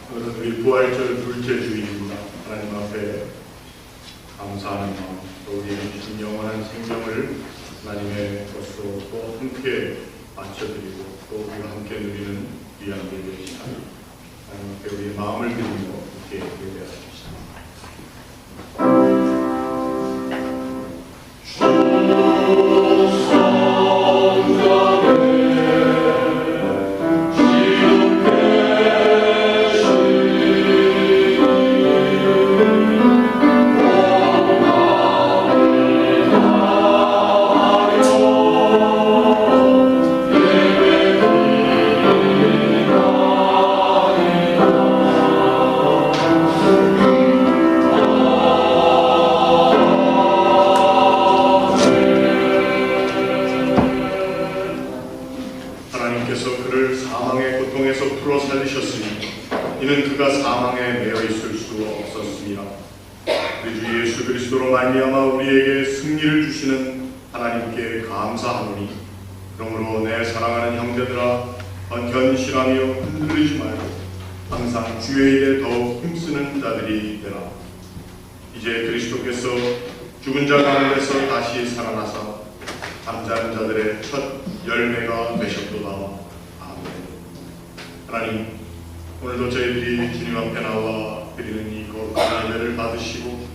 오늘은 우리 부활절 둘째 주일입니다. 하나님 앞에 감사하는 마음, 또 우리에게 주신 영원한 생명을 하나님의 것으로 또 함께 바쳐드리고 또 우리가 함께 누리는 귀한 예배이시다. 하나님 앞에 우리의 마음을 드리며 함께 예배하십시다. 이는 그가 사망에 매여 있을 수 없었습니다. 우리 주 예수 그리스도로 말미암아 우리에게 승리를 주시는 하나님께 감사하노니, 그러므로 내 사랑하는 형제들아, 견실하며 흔들리지 말고 항상 주의 일에 더욱 힘쓰는 자들이 되라. 이제 그리스도께서 죽은 자 가운데서 다시 살아나사 잠자는 자들의 첫 열매가 되셨도다. 아멘. 하나님, 오늘도 저희들이 주님 앞에 나와 드리는 이 거룩한 예배를 받으시고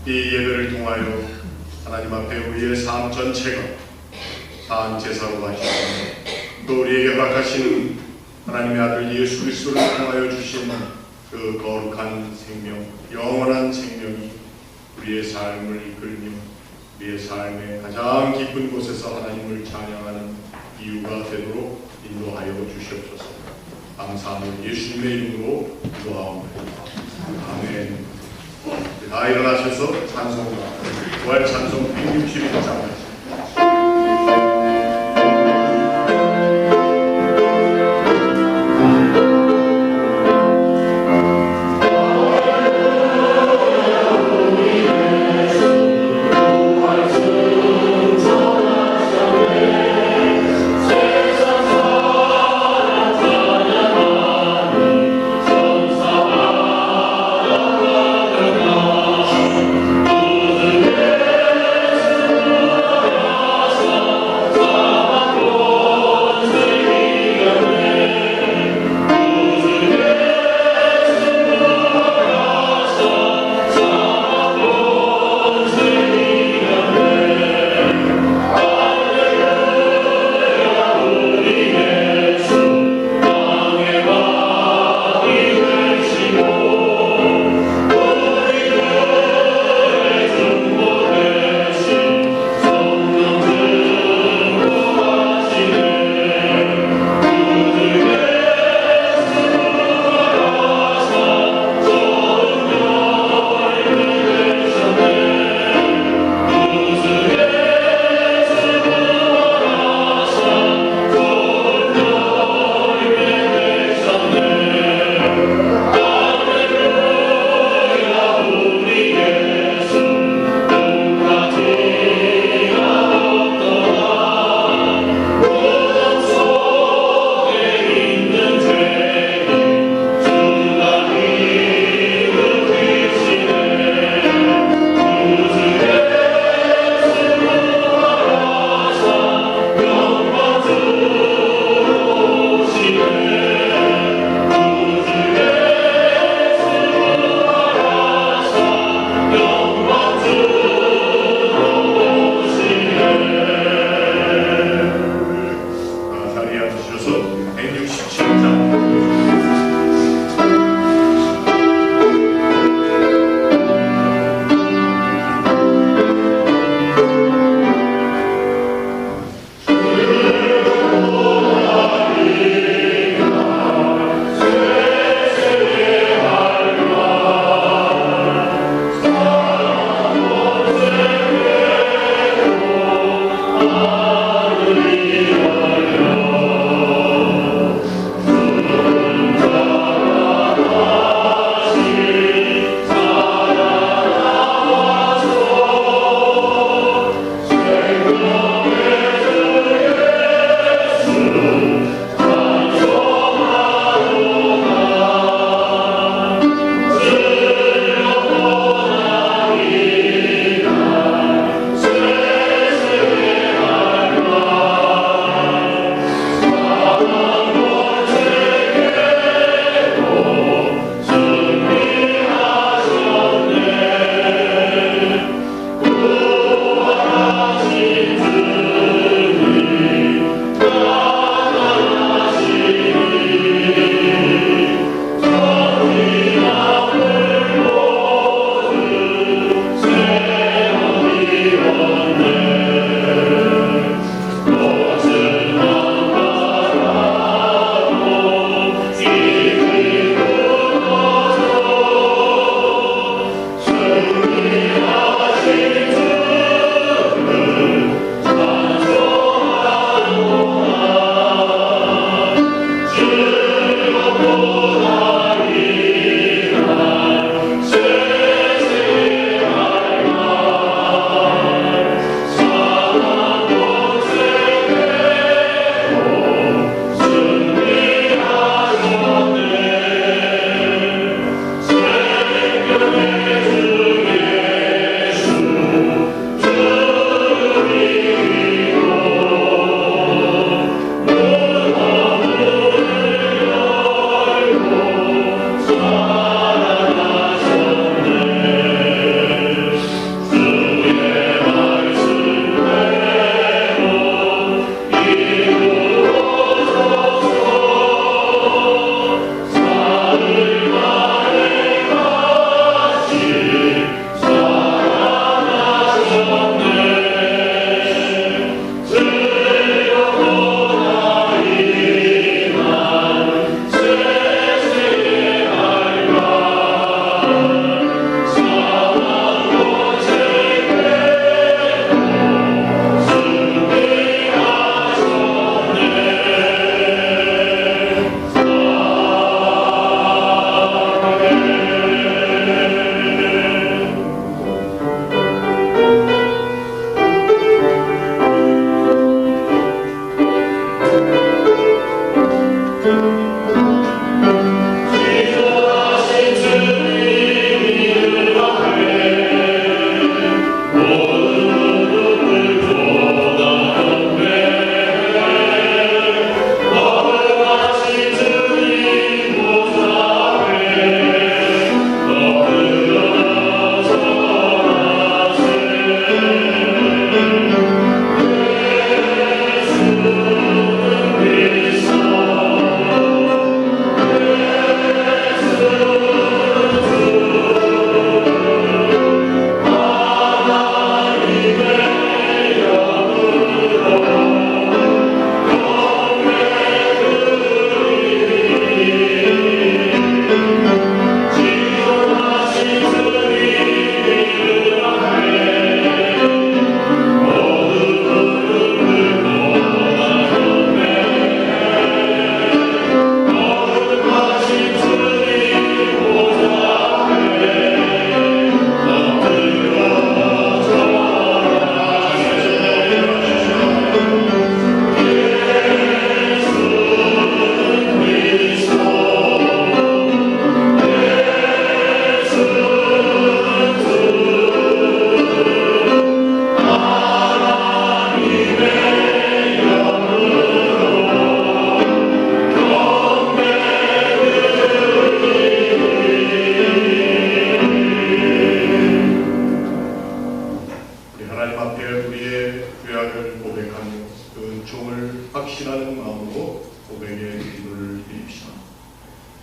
이 예배를 통하여 하나님 앞에 우리의 삶 전체가 사한 제사로 가시고 또 우리에게 허락하신 하나님의 아들 예수 그리스도를 통하여 주신 그 거룩한 생명, 영원한 생명이 우리의 삶을 이끌며 우리의 삶의 가장 깊은 곳에서 하나님을 찬양하는 이유가 되도록 인도하여 주시옵소서. 감사하는 예수님의 이름으로 기도하옵나이다. 아멘. 다 일어나셔서 찬송가 부활 찬송 161장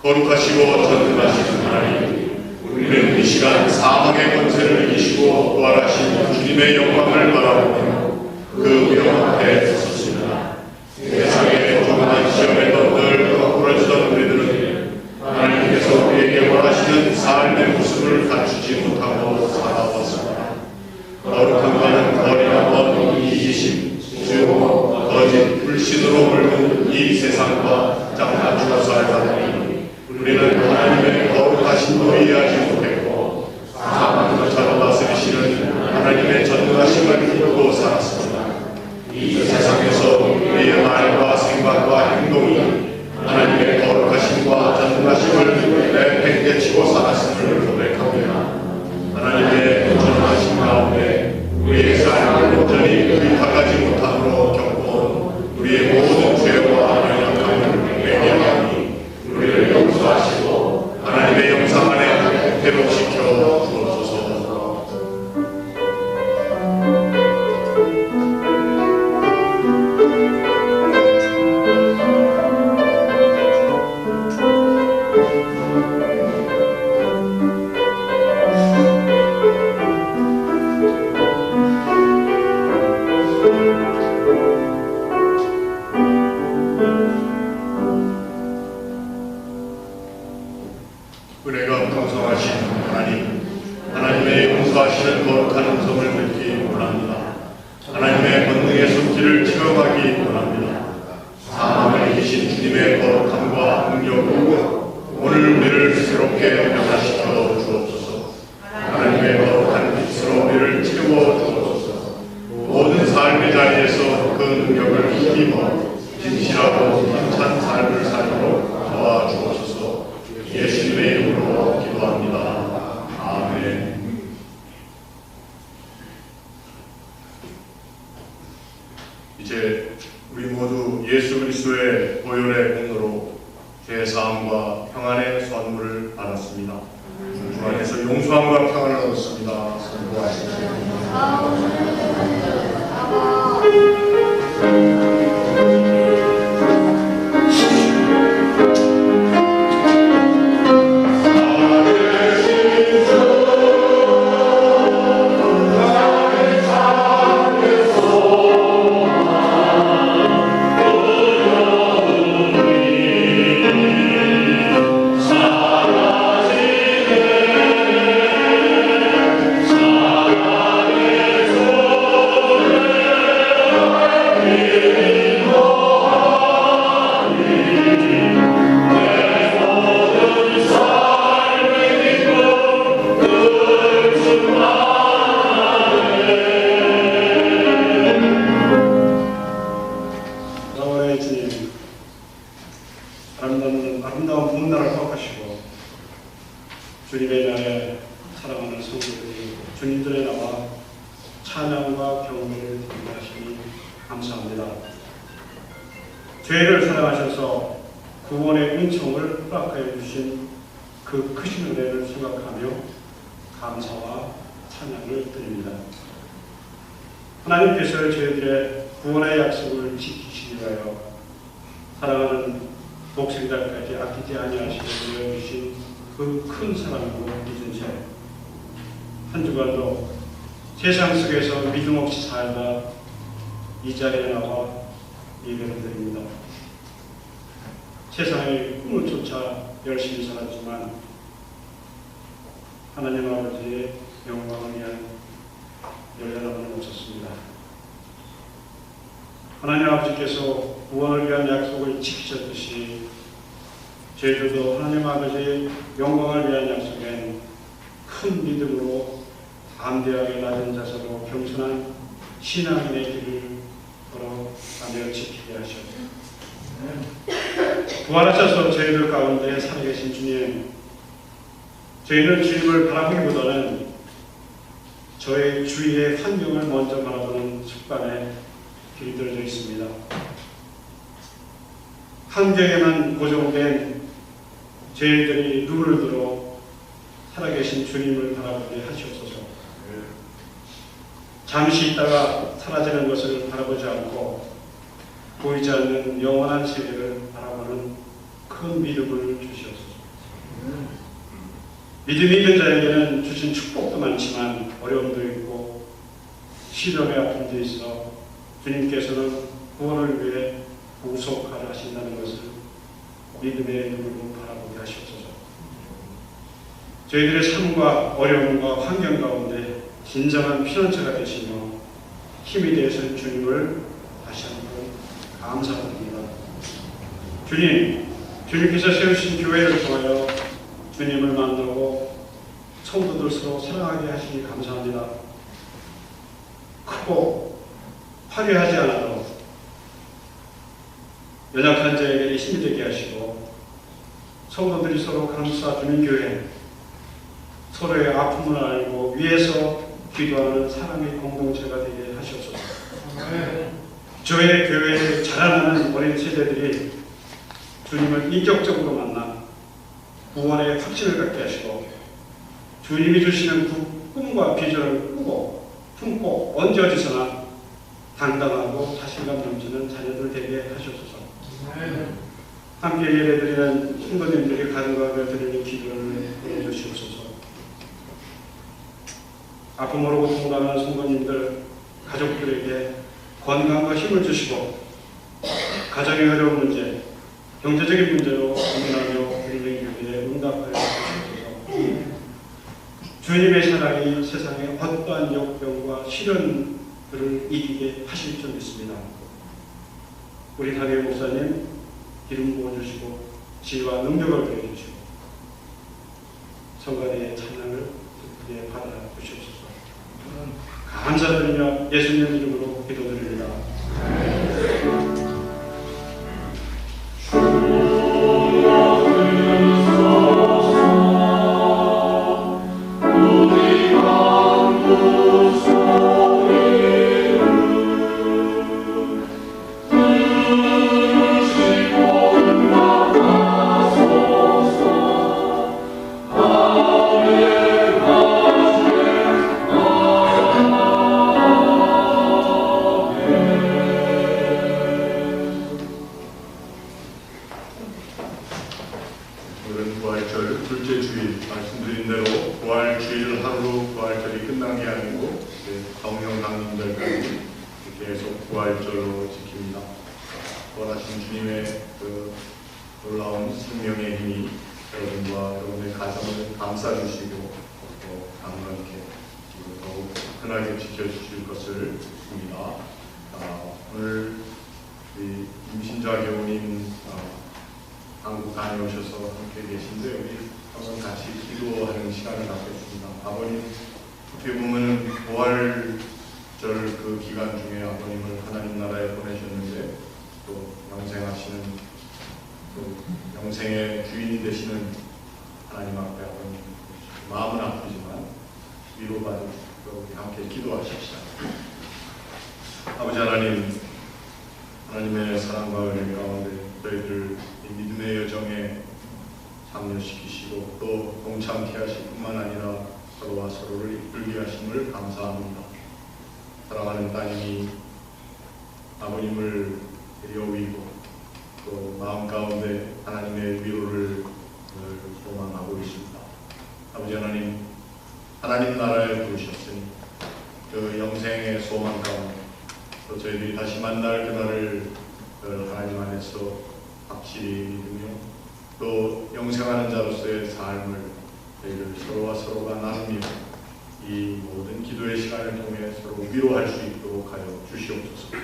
거룩하시고 전능하신 하나님, 우리는 이 시간 사망의 권세를 이기시고 부활하신 주님의 영광을 바라보며 그 위엄 앞에 섰습니다. 세상의 조그만 시험에도 늘 거꾸러지던 우리들은 하나님께서 우리에게 원하시는 삶의 모습을 갖추지 못하고 살아왔습니다. 거룩한 것은 거리가 먼 이기심, 즉 거짓 불신으로 물든 이 세상과 장난치고 살아가니 우리는 하나님의 거룩하심도 이해하지 못했고 사망을 다스리시는 하나님의 전능하심을 믿고 살았습니다. 이 세상에서 우리의 말과 생각과 행동이 하나님의 거룩하심과 전능하심을 내팽개치고 살았음을 고백합니다. 하나님의 전능하심 가운데 우리의 삶을 온전히 의탁하지 못함으로 겪어온 우리의 모든 죄와 연약함을 회개하니 우리를 용서하시고 하나님의 영상 안에 회복시켜 주옵소서. 은혜가 풍성하신 하나님, 하나님의 용서하시는 거룩한 음성을 듣기 원합니다. 하나님의 권능의 손길을 체험하기 원합니다. 사망을 이기신 주님의 거룩함과 능력으로 오늘 우리를 새롭게 변화시켜 주옵소서. 하나님의 거룩한 빛으로 우리를 채워 주옵소서. 모든 삶의 자리에서 그 능력을 힘입어 진실하고 힘찬 삶을 살도록 도와주옵소서. 예수님의 이름으로 기도합니다. 아멘. 이제 우리 모두 예수 그리스도의 보혈의 공로로 죄사함과 평안의 선물을 받았습니다. 주 안에서 용서함과 평안을 얻었습니다. 선포하십시오. 아름다운 봄날을 허락하시고 주님의 날에 사랑하는 성도들이 주님들에 나와 찬양과 경배를 드리게 하시니 감사합니다. 죄를 사랑하셔서 구원의 은총을 허락하여 주신 그 크신 은혜를 생각하며 감사와 찬양을 드립니다. 하나님께서 저희들의 구원의 약속을 지키시기 위하여 사랑하는 독생자까지 아끼지 아니하시고 보여주신 그 큰 사랑으로 믿은 채 한 주간도 세상 속에서 믿음 없이 살다 이 자리에 나와 예배를 드립니다. 세상의 꿈을 쫓아 열심히 살았지만 하나님 아버지의 영광을 위한 열려남은 없었습니다. 하나님 아버지께서 구원을 위한 약속을 지키셨듯이 저희들도 하나님 아버지의 영광을 위한 약속엔 큰 믿음으로 담대하게 낮은 자세로 겸손한 신앙인의 길을 걸어가며 지키게 하셨습니다. 부활하셔서 저희들 가운데 살아계신 주님, 저희는 주님을 바라보기보다는 저의 주위의 환경을 먼저 바라보는 습관에 길들여져 있습니다. 환경에만 고정된 저희들이 눈을 들어 살아계신 주님을 바라보게 하시옵소서. 잠시 있다가 사라지는 것을 바라보지 않고 보이지 않는 영원한 세계를 바라보는 큰 믿음을 주시옵소서. 믿음이 있는 자에게는 주신 축복도 많지만 어려움도 있고 시련의 아픔도 있어 주님께서는 구원을 위해 구속하려 하신다는 것을 믿음의 눈으로 바라보게 하시옵소서. 저희들의 삶과 어려움과 환경 가운데 진정한 피난처가 되시며 힘이 되신 주님을 다시 한번 감사드립니다. 주님께서 세우신 교회를 통하여 주님을 만나고 성도들 서로 사랑하게 하시니 감사합니다. 크고 화려하지 않아도 연약한 자에게 힘이 되게 하시고 성도들이 서로 감싸주는 교회, 서로의 아픔을 알고 위에서 기도하는 사랑의 공동체가 되게 하시옵소서. 저의 교회에 자라나는 어린 세대들이 주님을 인격적으로 만나 구원의 확신을 갖게 하시고 주님이 주시는 그 꿈과 비전을 품고 언제 어디서나 당당하고 자신감 넘치는 자녀들 되게 하시옵소서. 함께 예배드리는 신부님들이 가정가며 드리는 기도를 해주시옵소서. 아픔으로 고통당하는 성도님들 가족들에게 건강과 힘을 주시고 가정의 어려운 문제, 경제적인 문제로 고민하며 드리는 기도에 응답하여 주시옵소서. 주님의 사랑이 세상의 어떠한 역병과 시련들을 이기게 하실 줄 믿습니다. 우리 담임 목사님 기름 부어주시고 지혜와 능력을 더해주시고 성관의 찬양을 기쁘게 받아 주시옵소서. 감사드리며 예수님 이름으로 기도드립니다. 오늘은 부활절 둘째 주일, 말씀드린 대로 부활주일 하루 부활절이 끝난 게 아니고 정령강림절까지 계속 부활절로 지킵니다. 부활하신 주님의 그 놀라운 생명의 힘이 여러분과 여러분의 가정을 감싸주시고 또 강건케 더욱 흔하게 지켜주실 것을 믿습니다. 오늘 임신자 교우님 한국 다녀오셔서 함께 계신데 우리 한번 같이 기도하는 시간을 갖겠습니다. 아버님, 어떻게 보면 부활절 그 기간 중에 아버님을 하나님 나라에 보내셨는데 또 영생하시는 또 영생의 주인이 되시는 하나님 앞에 아버님, 마음은 아프지만 위로받을 수 있도록 우리 함께 기도하십시다. 아버지 하나님, 하나님의 사랑과 은혜 가운데 저희들을 이 믿음의 여정에 참여시키시고 또 동참케 하실 뿐만 아니라 서로와 서로를 이끌게 하심을 감사합니다. 사랑하는 따님이 아버님을 데려오이고 또 마음 가운데 하나님의 위로를 소망하고 있습니다. 아버지 하나님, 하나님 나라에 부르셨으니 그 영생의 소망 가운데 또 저희들이 다시 만날 그날을 하나님 안에서 확실히 믿으며 또 영생하는 자로서의 삶을 저희들 서로와 서로가 나누며 이 모든 기도의 시간을 통해 서로 위로할 수 있도록 하여 주시옵소서.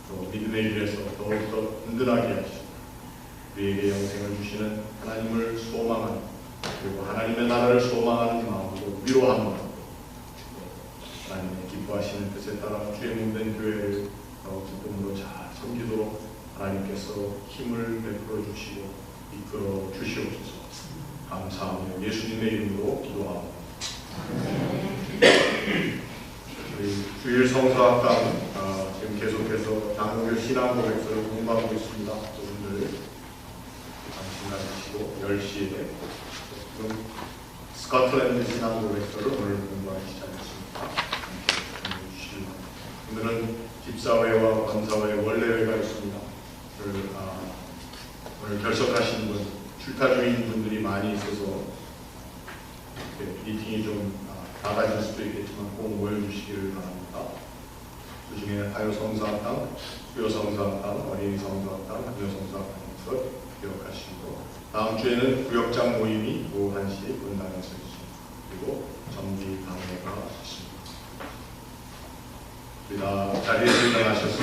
또 믿음의 길에서 더욱더 든든하게 하시고 우리에게 영생을 주시는 하나님을 소망하는, 그리고 하나님의 나라를 소망하는 마음으로 위로하는 마음으로 하나님의 기뻐하시는 뜻에 따라 주의 몸된 교회를 기쁨으로 잘 섬기도록 하나님께서 힘을 베풀어 주시고 이끌어 주시옵소서. 감사하며 예수님의 이름으로 기도합니다. 우리 주일 성서학당 지금 계속해서 장로교 신앙 고백서를 공부하고 있습니다. 여러분들 잠시 가지시고 10시에 지금 스코틀랜드 신앙 고백서를 오늘 공부하기 시작했습니다. 오늘은 집사회와 권사회 원래회가 있습니다. 오늘 결석하신 분, 출타주인 분들이 많이 있어서 미팅이 좀 나가질 수도 있겠지만 꼭 모여주시기를 바랍니다. 그 중에 가요성사학당, 수요성사학당, 어린이성사학당, 금요성사학당에서 기억하시고, 다음 주에는 구역장 모임이 오후 1시 본당에서 있습니다. 그리고 정기 강의가 있습니다. 우리 자리에서 일어나셔서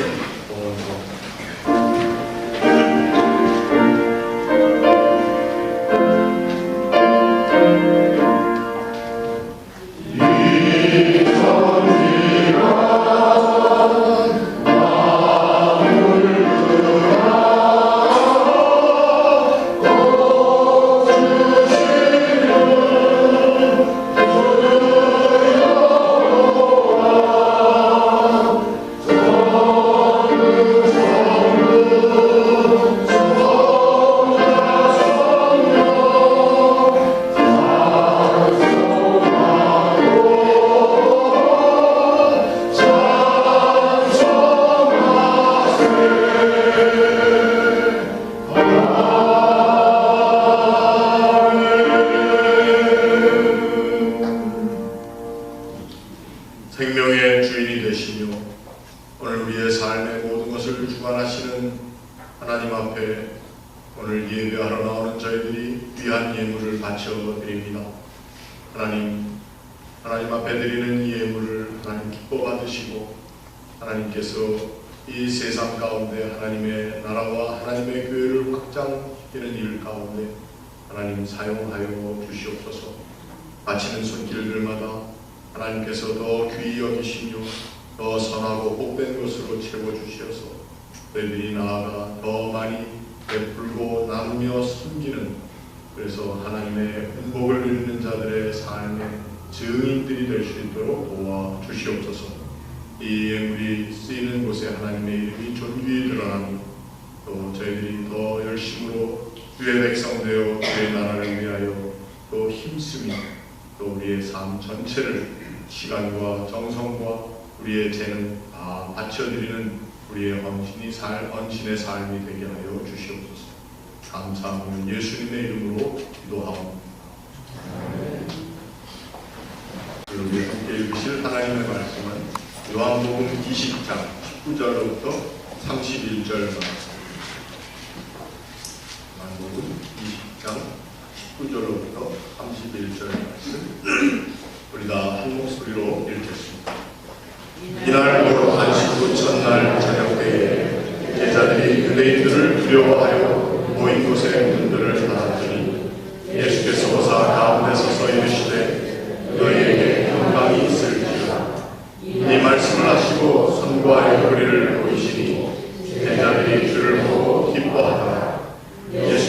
생명의 주인이 되시며 오늘 우리의 삶의 모든 것을 주관하시는 하나님 앞에 오늘 예배하러 나오는 저희들이 귀한 예물을 바쳐 드립니다. 하나님 앞에 드리는 이 예물을 하나님 기뻐 받으시고 하나님께서 이 세상 가운데 하나님의 나라와 하나님의 교회를 확장시키는 일 가운데 하나님 사용하여 주시옵소서. 바치는 손길들마다 하나님께서 더 귀히 여기시며 더 선하고 복된 것으로 채워주시어서 저희들이 나아가 더 많이 베풀고 나누며 섬기는, 그래서 하나님의 은복을 누리는 자들의 삶의 증인들이 될 수 있도록 도와주시옵소서. 이 예물이 쓰이는 곳에 하나님의 이름이 존귀히 드러나며 또 저희들이 더 열심으로 주의 백성 되어 주의 나라를 위하여 또 힘쓰며 또 우리의 삶 전체를 시간과 정성과 우리의 재능 다 바쳐드리는 우리의 헌신의 삶이 되게 하여 주시옵소서. 감사하며 예수님의 이름으로 기도하옵니다. 우리 함께 읽으실 하나님의 말씀은 요한복음 20장 19절로부터 31절 말씀. 요한복음 20장 19절로부터 31절 말씀. 우리 다 한 목소리로 읽겠습니다. 이날로 안식 후 첫날 저녁 때에 제자들이 유대인들을 두려워하여 모인 곳에 문들을 닫았더니 예수께서 오사 가운데 서서 이르시되 너희에게 평강이 있을지어다. 이 말씀을 하시고 손과 옆구리를 보이시니 제자들이 주를 보고 기뻐하더라. 예수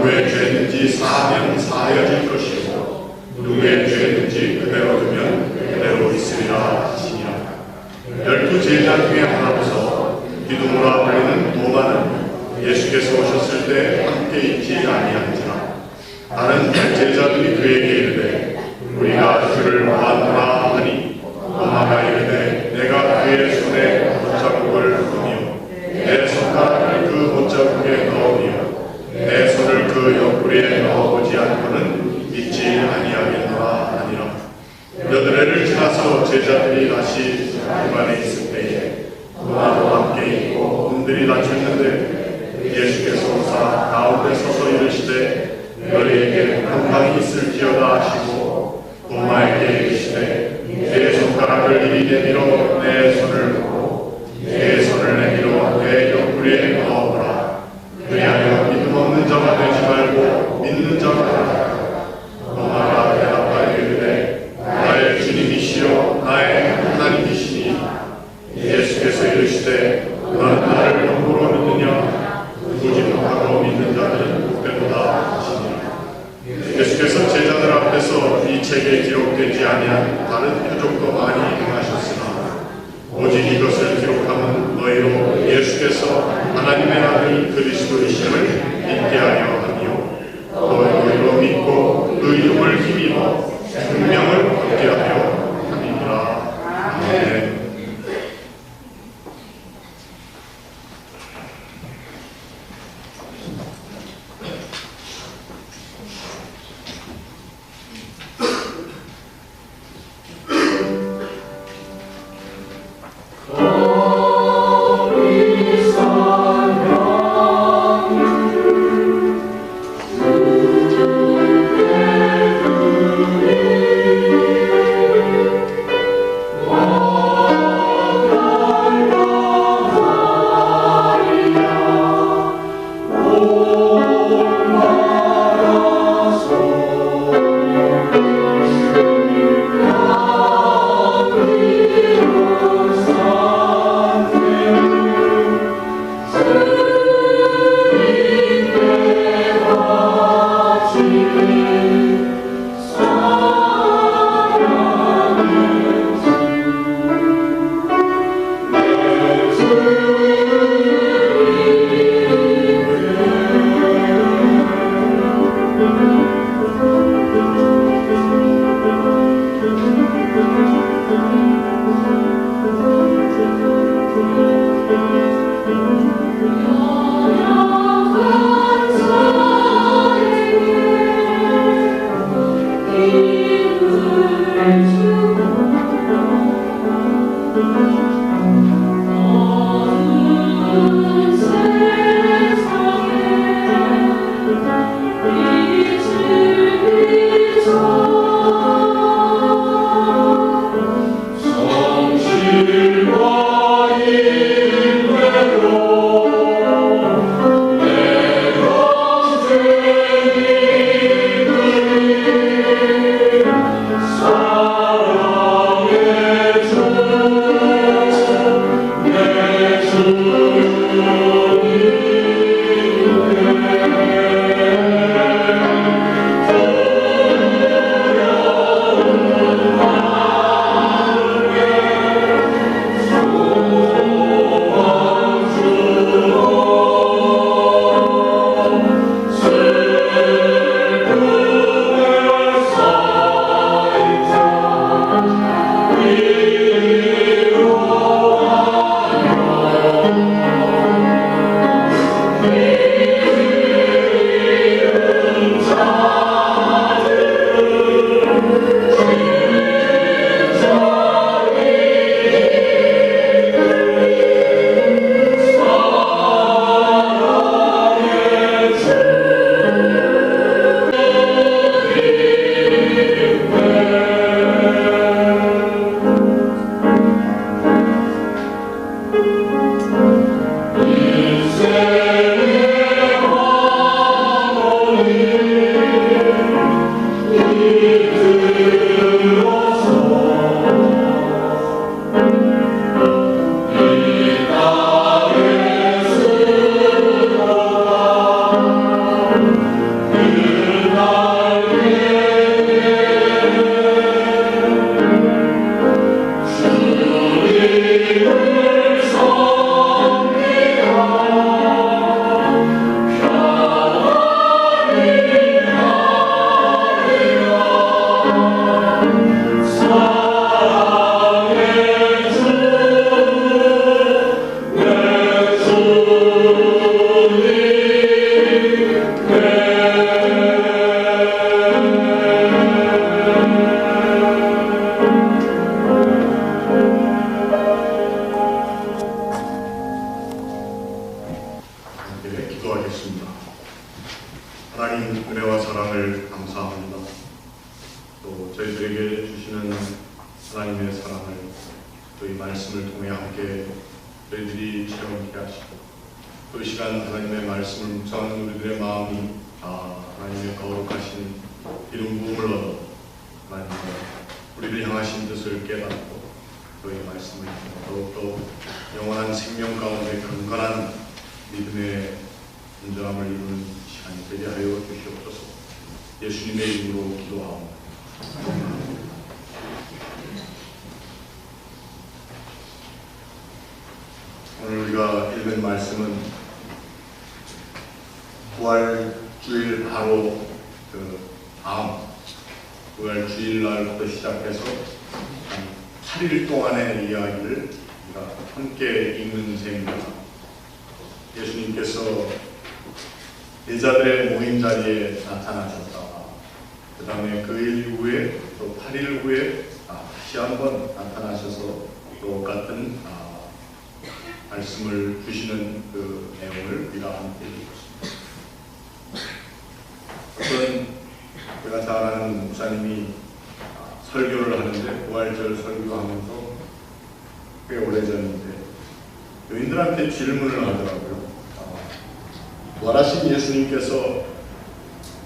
누구의 죄든지 사하면 사하여질 것이고 누구의 죄든지 그대로 두면 그대로 있으리라 하시니라. 12 제자 중에 하나로서 디두모라 불리는 도마는 예수께서 오셨을 때 함께 있지 아니한지라. 다른 제자들이 그에게 이르되 우리가 주를 보았노라 하니 도마가 이르되 내가 그의 손에 못자국을 보며 내 손가락을 그 못자국에 넣으며 내 손을 그 옆구리에 넣어보지 않고는 믿지 아니하겠노라 하니라. 몇 해를 지나서 제자들이 다시 중간에 있을 때에 도마도 함께 있고 문들이 닫혔는데 예수께서 오사 가운데 서서 이르시되 너희에게 평강이 있을지어다 하시고 도마에게 이르시되 내 손가락을 이리 내밀어 내 손을 보고 내 손을 내밀어 내 옆구리에 넣어보라. 그리하여 믿음 없는 자가 되지 말고 믿는 자가 되라. 도마가 대답하여 이르되 나의 주님이시여 나의 하나님이시니 예수께서 이르시되 너는 나를 영으로 믿느냐. 보지 못하고 믿는 자들은 복되도다 하시니라. 예수께서 제자들 앞에서 이 책에 기록되지 아니한 다른 표적도 많이 행하셨으나 오직 이것을 기록하면 너희로 예수께서 하나님의 아들 그리스도이심을 믿게 하려 하며 또 너희로 믿고 그 이름을 힘입어 생명을 얻게 하려 함이니라. 아멘. 거리선 하나님 은혜와 사랑을 감사합니다. 또 저희들에게 주시는 하나님의 사랑을 저희 말씀을 통해 함께 저희들이 체험케 하시고 또 이 시간 하나님의 말씀을 묵상하는 우리들의 마음이 하나님의 거룩하신 기름 부음을 얻어 하나님의 우리를 향하신 뜻을 깨닫고 저희 말씀을 더욱더 영원한 생명 가운데 강건한 믿음의 온전함을 이루는 시간이 되게 하여 주시옵소서. 예수님의 이름으로 기도하옵니다. 오늘 우리가 읽은 말씀은 부활주일 바로 다음 부활주일날부터 시작해서 한 8일 동안의 이야기를 우리가 함께 읽는 셈입니다. 예수님께서 제자들의 모임 자리에 나타나셨다가 그 다음에 그 일 이후에 또 8일 후에 다시 한번 나타나셔서 똑같은 말씀을 주시는 그 내용을 우리가 함께 읽었습니다. 어떤 제가 잘 아는 목사님이 설교를 하는데 부활절 설교하면서 꽤 오래전인데 교인들한테 질문을 하더라고요. 부활하신 예수님께서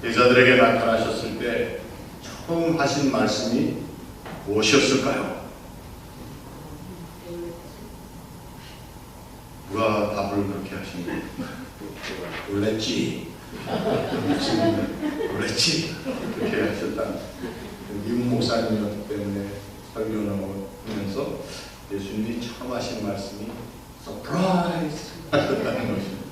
제자들에게 나타나셨을 때 처음 하신 말씀이 무엇이었을까요? 누가 답을 그렇게 하신 거예요? 놀랬지? 놀랬지? 그렇게 하셨다. 미국 목사님이었기 때문에 설교를 하면서 예수님이 처음 하신 말씀이 서프라이즈 하셨다는 것입니다.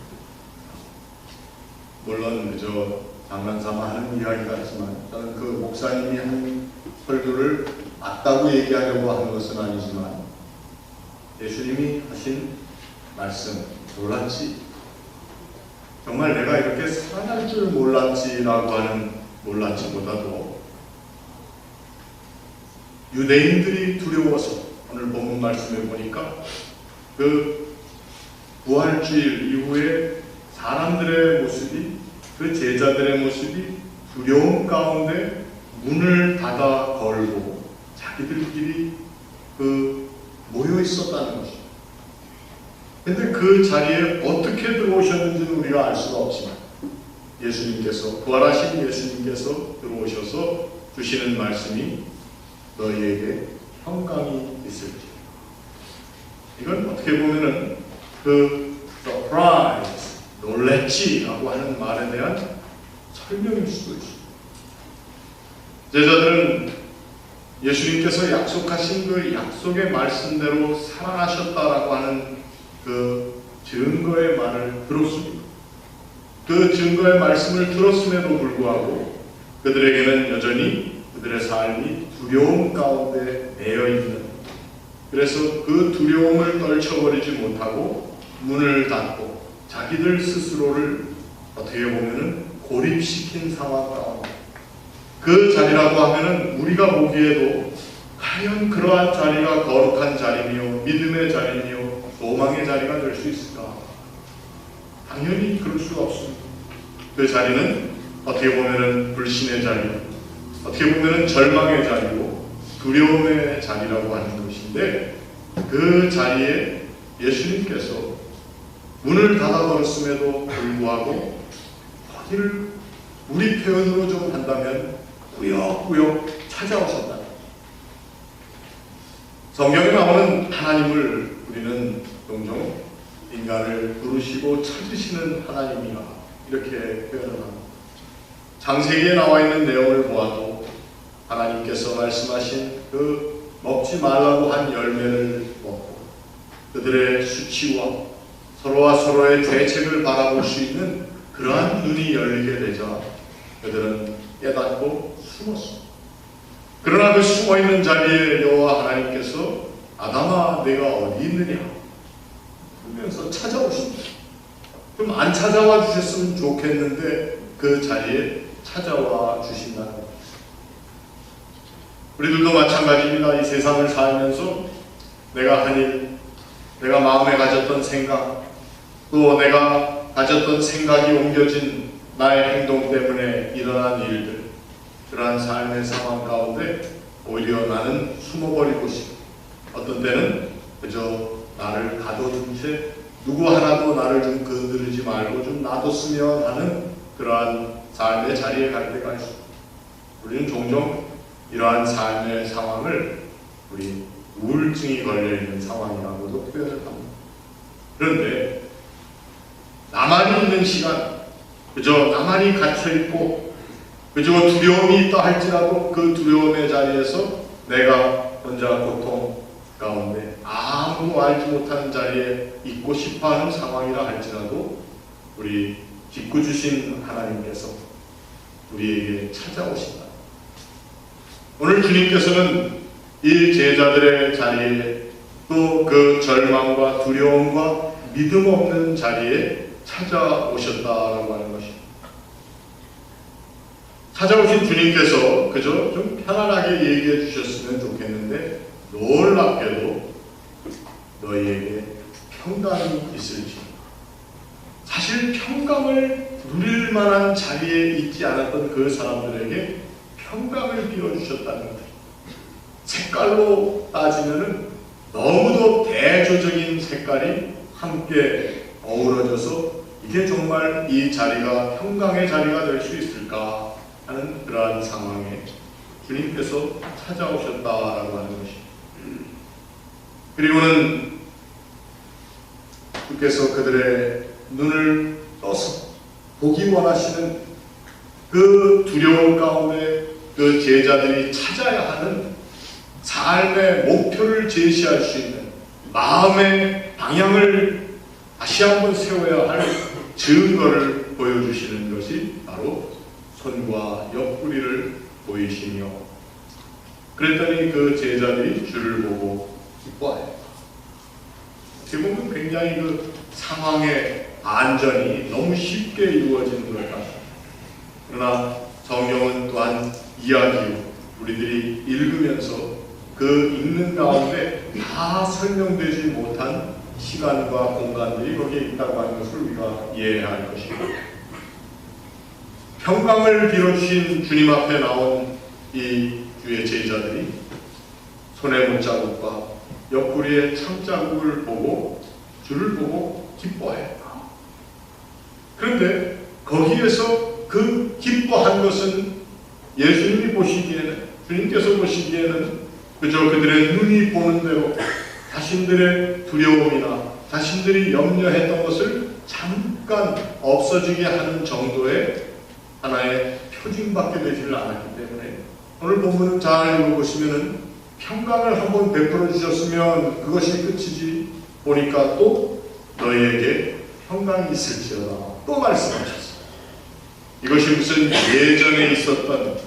물론 그저 장난삼아 하는 이야기 같지만 저는 그 목사님이 한 설교를 맞다고 얘기하려고 하는 것은 아니지만 예수님이 하신 말씀 놀랐지? 정말 내가 이렇게 살아날 줄 몰랐지라고 하는 놀랐지보다도 유대인들이 두려워서 오늘 본문 말씀에 보니까 그 부활주일 이후에 사람들의 모습이 그 제자들의 모습이 두려움 가운데 문을 닫아 걸고 자기들끼리 모여 있었다는 것입니다. 근데 그 자리에 어떻게 들어오셨는지는 우리가 알 수가 없지만 예수님께서 부활하신 예수님께서 들어오셔서 주시는 말씀이 너희에게 평강이 있을지. 이건 어떻게 보면은 surprise, 놀랬지라고 하는 말에 대한 설명일 수도 있습니다. 제자들은 예수님께서 약속하신 그 약속의 말씀대로 살아나셨다라고 하는 그 증거의 말을 들었습니다. 그 증거의 말씀을 들었음에도 불구하고 그들에게는 여전히 그들의 삶이 두려움 가운데 매여 있는, 그래서 그 두려움을 떨쳐버리지 못하고 문을 닫고 자기들 스스로를 어떻게 보면은 고립시킨 상황 가운데 그 자리라고 하면은 우리가 보기에도 과연 그러한 자리가 거룩한 자리며 믿음의 자리며 소망의 자리가 될 수 있을까? 당연히 그럴 수가 없습니다. 그 자리는 어떻게 보면은 불신의 자리, 어떻게 보면은 절망의 자리고 두려움의 자리라고 하는 것인데 그 자리에 예수님께서 문을 닫아버렸음에도 불구하고 거기를 우리 표현으로 좀 한다면 꾸역꾸역 찾아오셨다. 성경에 나오는 하나님을 우리는 종종 인간을 부르시고 찾으시는 하나님이라 이렇게 표현을 합니다. 창세기에 나와 있는 내용을 보아도 하나님께서 말씀하신 그 먹지 말라고 한 열매를 먹고 그들의 수치와 서로와 서로의 죄책을 바라볼 수 있는 그러한 눈이 열리게 되자 그들은 깨닫고 숨었습니다. 그러나 그 숨어있는 자리에 여호와 하나님께서 아담아 내가 어디 있느냐 그러면서 찾아오십니다. 좀 안 찾아와 주셨으면 좋겠는데 그 자리에 찾아와 주신다는 것입니다. 우리들도 마찬가지입니다. 이 세상을 살면서 내가 한 일, 내가 마음에 가졌던 생각, 또 내가 가졌던 생각이 옮겨진 나의 행동 때문에 일어난 일들, 그러한 삶의 상황 가운데 오히려 나는 숨어버리고 싶어. 어떤 때는 그저 나를 가둬둔 채 누구 하나도 나를 좀 건드리지 말고 좀 놔뒀으면 하는 그러한 삶의 자리에 갈 때가 있습니다. 우리는 종종 이러한 삶의 상황을 우리 우울증이 걸려있는 상황이라고도 표현을 합니다. 그런데 나만이 있는 시간, 그저 나만이 갇혀있고 그저 두려움이 있다 할지라도 그 두려움의 자리에서 내가 혼자 고통 가운데 아무도 알지 못하는 자리에 있고 싶어하는 상황이라 할지라도 우리 짓궂으신 하나님께서 우리에게 찾아오신다. 오늘 주님께서는 이 제자들의 자리에 또 그 절망과 두려움과 믿음 없는 자리에 찾아오셨다라고 하는 것입니다. 찾아오신 주님께서 그저 좀 편안하게 얘기해 주셨으면 좋겠는데 놀랍게도 너희에게 평강이 있을지. 사실 평강을 누릴 만한 자리에 있지 않았던 그 사람들에게 평강을 비워주셨다는 것. 색깔로 따지면은 너무도 대조적인 색깔이 함께 어우러져서 이게 정말 이 자리가 평강의 자리가 될 수 있을까 하는 그러한 상황에 주님께서 찾아오셨다라고 하는 것입니다. 그리고는 주께서 그들의 눈을 떠서 보기 원하시는 그 두려움 가운데 그 제자들이 찾아야 하는 삶의 목표를 제시할 수 있는 마음의 방향을 다시 한번 세워야 할 증거를 보여주시는 것이 바로 손과 옆구리를 보이시며, 그랬더니 그 제자들이 주를 보고 기뻐하였다. 어떻게 보면 굉장히 그 상황의 반전이 너무 쉽게 이루어지는 것 같습니다. 그러나 성경은 또한 이야기로 우리들이 읽으면서 그 읽는 가운데 다 설명되지 못한 시간과 공간들이 거기에 있다고 하는 것을 우리가 이해해야 할 것입니다. 평강을 빌어주신 주님 앞에 나온 이 주의 제자들이 손의 못자국과 옆구리의 창자국을 보고 주를 보고 기뻐했다. 그런데 거기에서 그 기뻐한 것은 예수님이 보시기에는, 주님께서 보시기에는 그저 그들의 눈이 보는 대로 자신들의 두려움이나 자신들이 염려했던 것을 잠깐 없어지게 하는 정도의 하나의 표징밖에 되지를 않았기 때문에 오늘 본문을 잘 읽어보시면은 평강을 한번 베풀어 주셨으면 그것이 끝이지, 보니까 또 너희에게 평강이 있을지어다 또 말씀하셨어요. 이것이 무슨 예전에 있었던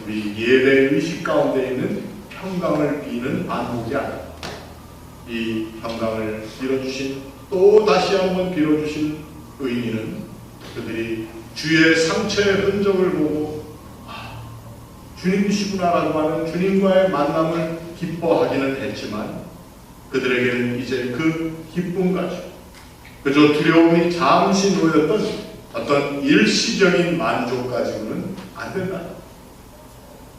우리 예배 의식 가운데 있는 평강을 비는 반복이 아니다. 이 평강을 빌어주신, 또 다시 한번 빌어주신 의미는 그들이 주의 상처의 흔적을 보고 주님이시구나라고 하는 주님과의 만남을 기뻐하기는 했지만 그들에게는 이제 그 기쁨 가지고 그저 두려움이 잠시 놓였던 어떤 일시적인 만족 가지고는 안 된다.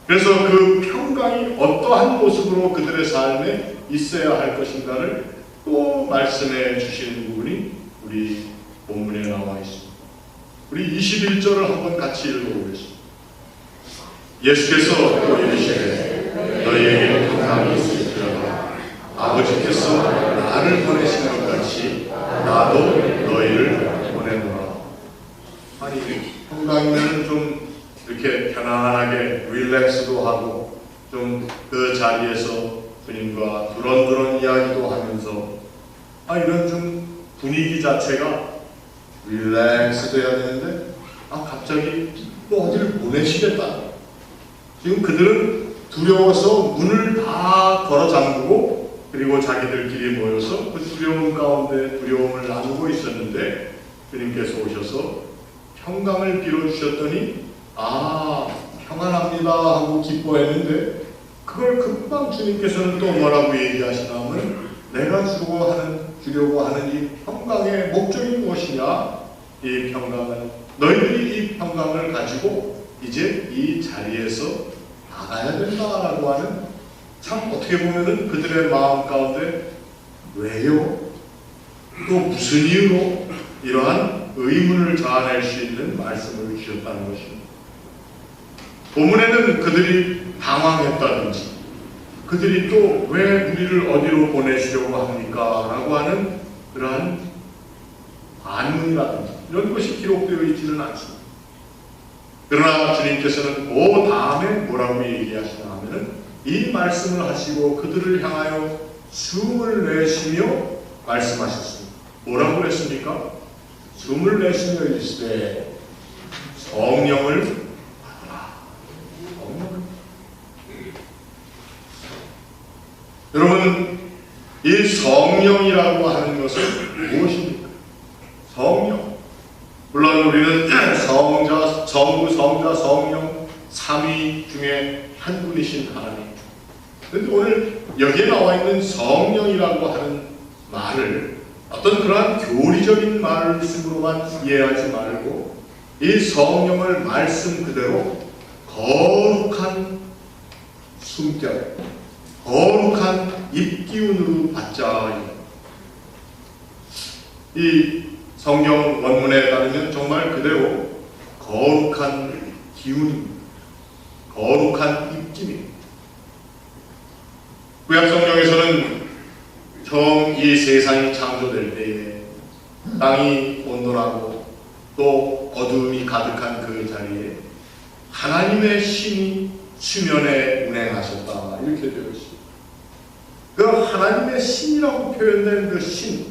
그래서 그 평강이 어떠한 모습으로 그들의 삶에 있어야 할 것인가를 또 말씀해 주시는 부분이 우리 본문에 나와 있습니다. 우리 21절을 한번 같이 읽어보겠습니다. 예수께서 또 이르시되 너희에게 평강이 있을지어다. 아버지께서 나를 보내신 것 같이 나도 너희를 보내노라. 아니, 평강이면 좀 이렇게 편안하게 릴렉스도 하고 좀 그 자리에서 주님과 두런두런 이야기도 하면서 이런 좀 분위기 자체가 릴렉스 돼야 되는데 갑자기 또 어디를 보내시겠다. 지금 그들은 두려워서 문을 다 걸어 잠그고 그리고 자기들끼리 모여서 그 두려움 가운데 두려움을 나누고 있었는데 주님께서 오셔서 평강을 빌어주셨더니 평안합니다 하고 기뻐했는데 그걸 금방 주님께서는 또 뭐라고 얘기하시냐면 내가 주려고 하는 이 평강의 목적이 무엇이냐? 이 평강은 너희들이 이 평강을 가지고 이제 이 자리에서 나가야 된다라고 하는, 참 어떻게 보면은 그들의 마음 가운데 왜요? 또 무슨 이유로 이러한 의문을 자아낼 수 있는 말씀을 주셨다는 것입니다. 본문에는 그들이 당황했다든지 그들이 또 왜 우리를 어디로 보내시려고 합니까? 라고 하는 그러한 반문이라든지 이런 것이 기록되어 있지는 않습니다. 그러나 주님께서는 그 다음에 뭐라고 얘기하시냐 하면은 이 말씀을 하시고 그들을 향하여 숨을 내쉬며 말씀하셨습니다. 뭐라고 그랬습니까? 숨을 내쉬며 이르시되 성령을 받으라. 성령을. 여러분, 이 성령이라고 하는 것은 무엇입니까? 성령. 물론 우리는 성자, 성부, 성자, 성령 삼위 중에 한 분이신 하나님. 그런데 오늘 여기에 나와 있는 성령이라고 하는 말을 어떤 그러한 교리적인 말씀으로만 이해하지 말고 이 성령을 말씀 그대로 거룩한 숨결, 거룩한 입기운으로 받자. 이 성경 원문에 따르면 정말 그대로 거룩한 기운입니다. 거룩한 입김입니다. 구약 성경에서는 처음 이 세상이 창조될 때에 땅이 온돌하고 또 어두움이 가득한 그 자리에 하나님의 신이 수면에 운행하셨다, 이렇게 되어 있습니다. 그 하나님의 신이라고 표현된 그 신,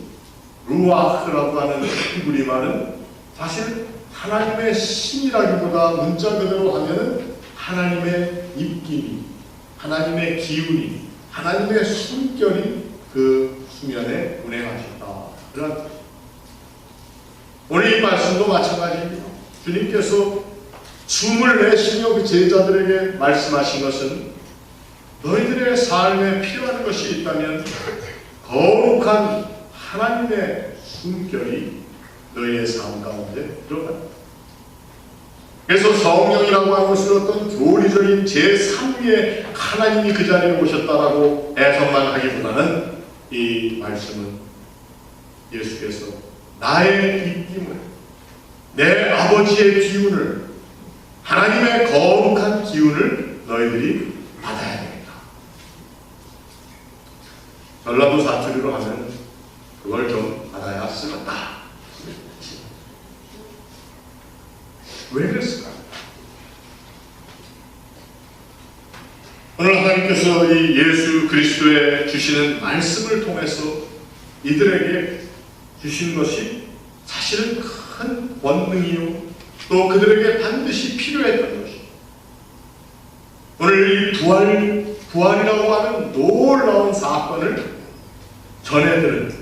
루아흐라고 하는 히브리 말은 사실 하나님의 신이라기보다 문자 그대로 하면은 하나님의 입김이, 하나님의 기운이, 하나님의 숨결이 그 수면에 운행하셨다, 그런 뜻입니다. 오늘 이 말씀도 마찬가지입니다. 주님께서 숨을 내쉬며 그 제자들에게 말씀하신 것은 너희들의 삶에 필요한 것이 있다면 거룩한 하나님의 숨결이 너희의 삶 가운데 들어간다. 그래서 성령이라고 하는 것은 어떤 교리적인 제3위의 하나님이 그 자리에 오셨다라고 해석만 하기보다는 이 말씀은 예수께서 나의 입김을, 내 아버지의 기운을, 하나님의 거룩한 기운을 너희들이 받아야 됩니다. 전라도 사투리로 하면 그걸 좀 받아야 쓰겠다. 왜 그랬을까? 오늘 하나님께서 이 예수 그리스도의 주시는 말씀을 통해서 이들에게 주신 것이 사실은 큰 권능이요, 또 그들에게 반드시 필요했던 것입니다. 오늘 이 부활이라고 하는 놀라운 사건을 전해들은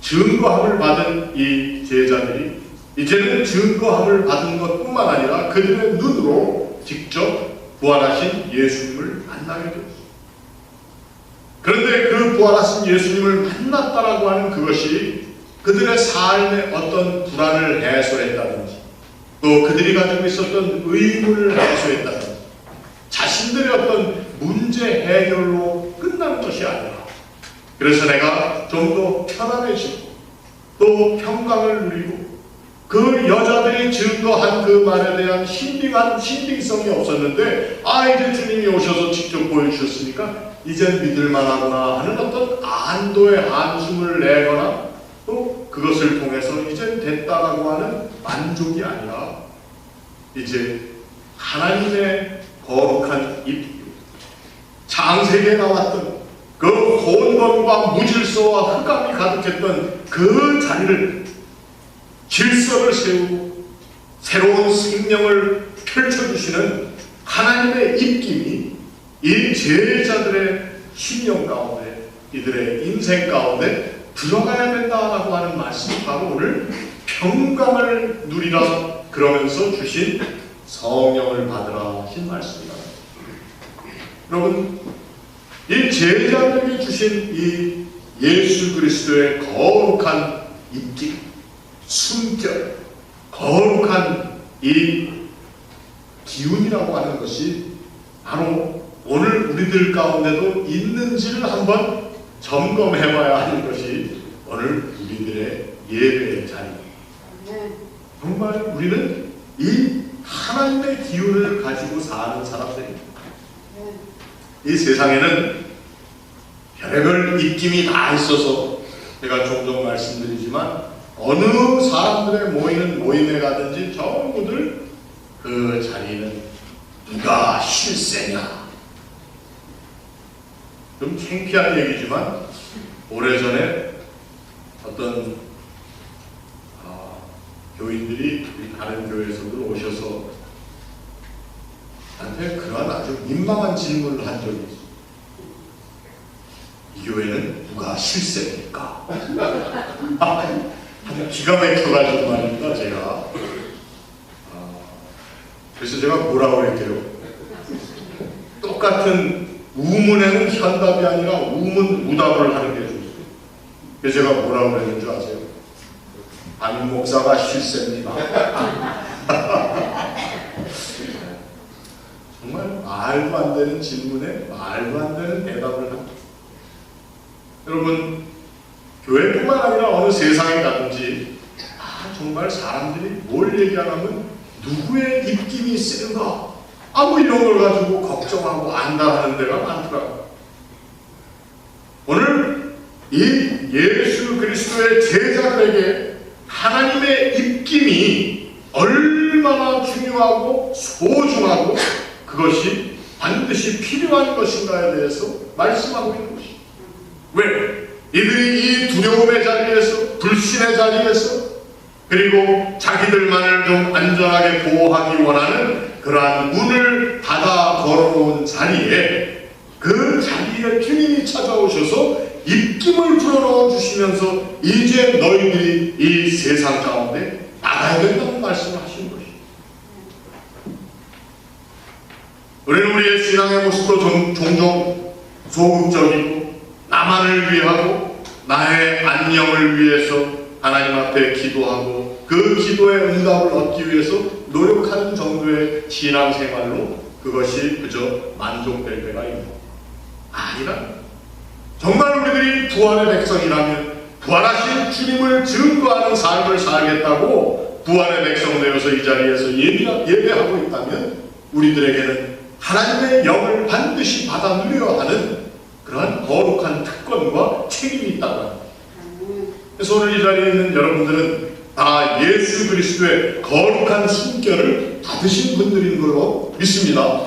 증거함을 받은 이 제자들이 이제는 증거함을 받은 것뿐만 아니라 그들의 눈으로 직접 부활하신 예수님을 만나게 되었습니다. 그런데 그 부활하신 예수님을 만났다라고 하는 그것이 그들의 삶에 어떤 불안을 해소했다든지 또 그들이 가지고 있었던 의문을 해소했다든지 자신들의 어떤 문제 해결로 끝나는 것이 아니라, 그래서 내가 좀 더 편안해지고 또 평강을 누리고 그 여자들이 증거한 그 말에 대한 신빙성이 없었는데 이제 주님이 오셔서 직접 보여주셨으니까 이젠 믿을만하구나 하는 어떤 안도의 한숨을 내거나 또 그것을 통해서 이젠 됐다라고 하는 만족이 아니라 이제 하나님의 거룩한 입, 창세기에 나왔던 그 혼돈과 무질서와 흑암이 가득했던 그 자리를 질서를 세우고 새로운 생명을 펼쳐주시는 하나님의 입김이 이 제자들의 심령 가운데, 이들의 인생 가운데 들어가야 된다라고 하는 말씀이 바로 오늘 평강을 누리라 그러면서 주신 성령을 받으라 하신 말씀입니다. 여러분, 이 제자들에게 주신 이 예수 그리스도의 거룩한 입김, 숨결, 거룩한 이 기운이라고 하는 것이 바로 오늘 우리들 가운데도 있는지를 한번 점검해봐야 하는 것이 오늘 우리들의 예배의 자리입니다. 정말 우리는 이 하나님의 기운을 가지고 사는 사람들입니다. 이 세상에는 별의별 입김이 다 있어서 제가 종종 말씀드리지만 어느 사람들의 모이는 모임에 가든지 전부들 그 자리는 누가 실세냐. 좀 창피한 얘기지만 오래전에 어떤 교인들이 다른 교회에서도 오셔서 나한테 그런 아주 민망한 질문을 한 적이 있어요. 이 교회는 누가 실세입니까? 아주 기가 막혀가지고 말입니다, 제가. 그래서 제가 뭐라고 했게요? 똑같은 우문에는 현답이 아니라 우문 무답을 하는 게 좋습니다. 그래서 제가 뭐라고 했는 줄 아세요? 담임 목사가 실세입니다. 정말 말도 안 되는 질문에 말도 안 되는 대답을 합니다. 여러분, 교회뿐만 아니라 어느 세상에 가든지 정말 사람들이 뭘 얘기하냐면 누구의 입김이 센가 뭐 이런 걸 가지고 걱정하고 안달하는 데가 많더라고요. 오늘 이 예수 그리스도의 제자들에게 하나님의 입김이 얼마나 중요하고 소중하고 그것이 반드시 필요한 것인가에 대해서 말씀하고 있는 것입니다. 왜? 이들이 이 두려움의 자리에서, 불신의 자리에서, 그리고 자기들만을 좀 안전하게 보호하기 원하는 그러한 문을 닫아 걸어놓은 자리에 그 자리에 주님이 찾아오셔서 입김을 불어넣어 주시면서 이제 너희들이 이 세상 가운데 나가야 된다는 말씀을 하신 것입니다. 우리는 우리의 신앙의 모습도 종종 소극적이고 나만을 위하고 나의 안녕을 위해서 하나님 앞에 기도하고 그 기도의 응답을 얻기 위해서 노력하는 정도의 신앙생활로 그것이 그저 만족될 때가 있는 아니라 정말 우리들이 부활의 백성이라면 부활하신 주님을 증거하는 삶을 살겠다고 부활의 백성 되어서 이 자리에서 예배하고 있다면 우리들에게는 하나님의 영을 반드시 받아 누려야 하는 그러한 거룩한 특권과 책임이 있다고 합니다. 그래서 오늘 이 자리에 있는 여러분들은 다 예수 그리스도의 거룩한 숨결을 받으신 분들인 걸로 믿습니다.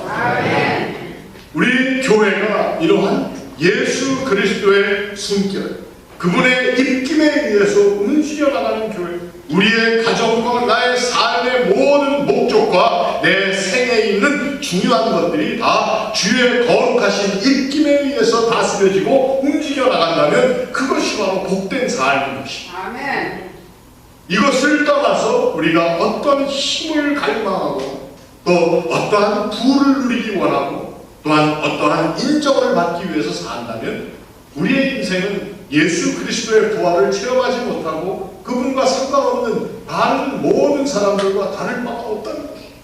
우리 교회가 이러한 예수 그리스도의 숨결, 그분의 입김에 의해서 움직여 나가는 교회, 우리의 가정과 나의 삶의 모든 목적과 내 생에 있는 중요한 것들이 다 주의 거룩하신 입김에 의해서 다스려지고 움직여 나간다면 그것이 바로 복된 삶인 것입니다. 아멘. 이것을 떠나서 우리가 어떤 힘을 갈망하고 또 어떠한 부를 누리기 원하고 또한 어떠한 인정을 받기 위해서 산다면 우리의 인생은 예수 그리스도의 부활을 체험하지 못하고 그분과 상관없는 다른 모든 사람들과 다를 바가 없다는 것입니다.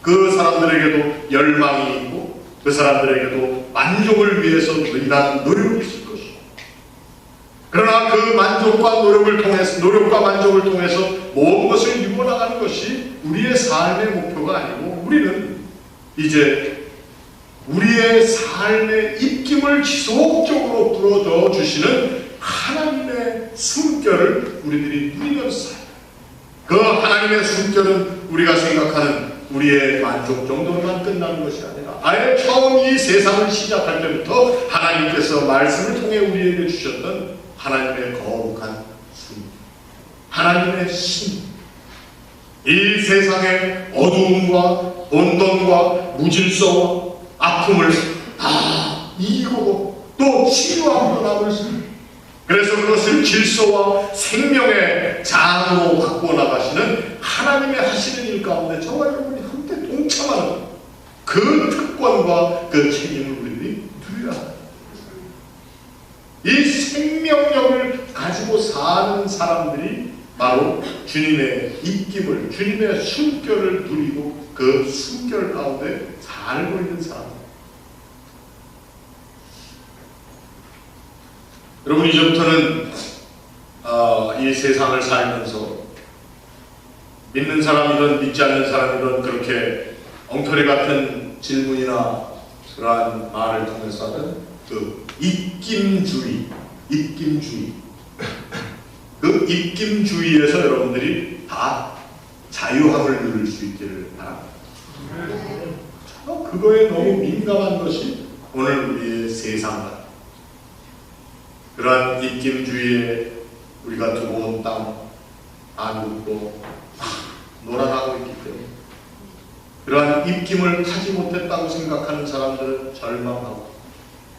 그 사람들에게도 열망이 있고 그 사람들에게도 만족을 위해서 일하는 노력이 있을 것입니다. 그러나 그 만족과 노력을 통해서, 노력과 만족을 통해서 모든 것을 이루어나가는 것이 우리의 삶의 목표가 아니고 우리는 이제 우리의 삶의 입김을 지속적으로 불어넣어 주시는 하나님의 숨결을 우리들이 누리면서 살아요. 그 하나님의 숨결은 우리가 생각하는 우리의 만족 정도로만 끝나는 것이 아니라 아예 처음 이 세상을 시작할 때부터 하나님께서 말씀을 통해 우리에게 주셨던 하나님의 거룩한 숨, 하나님의 신, 이 세상의 어두움과 혼돈과 무질서와 아픔을 다 이기고 또 치유함으로 남을 수 있는, 그래서 그것을 질서와 생명의 장으로 갖고 나가시는 하나님의 하시는 일 가운데 저와 여러분이 함께 동참하는 그 특권과 그 책임을 우리들이 누려야 합니다. 이 생명력을 가지고 사는 사람들이 바로 주님의 입김을, 주님의 숨결을 누리고 그 숨결 가운데 살고 있는 사람. 여러분, 이제부터는 이 세상을 살면서 믿는 사람이든 믿지 않는 사람이든 그렇게 엉터리 같은 질문이나 그러한 말을 통해서 하는 그 입김주의, 그 입김주의에서 여러분들이 다 자유함을 누릴 수 있기를 바랍니다. 그거에 너무 민감한 것이 오늘 우리의 세상입니다. 그러한 입김주의에 우리가 두고 온 땅, 한국도 놀아나고 있기 때문에 그러한 입김을 타지 못했다고 생각하는 사람들은 절망하고,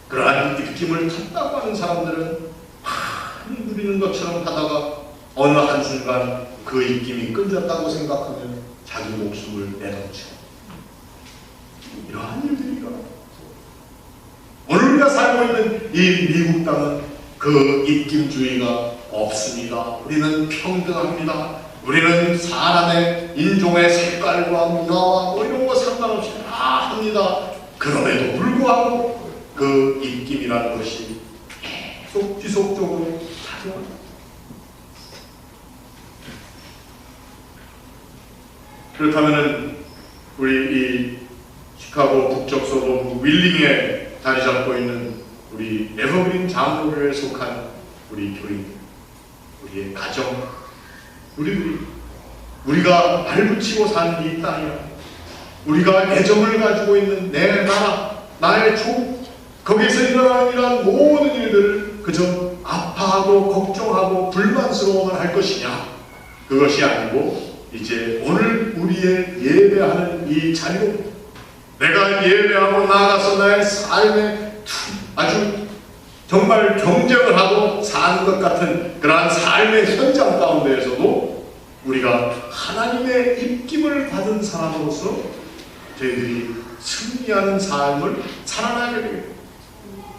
그러한 입김을 탔다고 하는 사람들은 많이 누리는 것처럼 하다가 어느 한순간 그 입김이 끊겼다고 생각하면 자기 목숨을 내놓죠. 이러한 일들이 일어납니다. 오늘 우리가 살고 있는 이 미국 땅은 그 입김주의가 없습니다. 우리는 평등합니다. 우리는 사람의 인종의 색깔과 문화와 뭐 이런 거 상관없이 다 합니다. 그럼에도 불구하고 그 입김이라는 것이 계속 지속적으로 작용합니다. 그렇다면 우리 이 시카고 북쪽 서부 윌링에 자리 잡고 있는 우리 에버그린 장로교회에 속한 우리 교인, 우리의 가정, 우리가 발붙이고 사는 이 땅이야. 우리가 애정을 가지고 있는 내 나라, 나의 족, 거기서 일어나는 이러한 모든 일들을 그저 아파하고 걱정하고 불만스러워만 할 것이냐? 그것이 아니고 이제 오늘 우리의 예배하는 이 자유, 내가 예배하고 나아가서 나의 삶에 아주 정말 경쟁을 하고 사는 것 같은 그러한 삶의 현장 가운데에서도 우리가 하나님의 입김을 받은 사람으로서 저희들이 승리하는 삶을 살아나게 됩니다.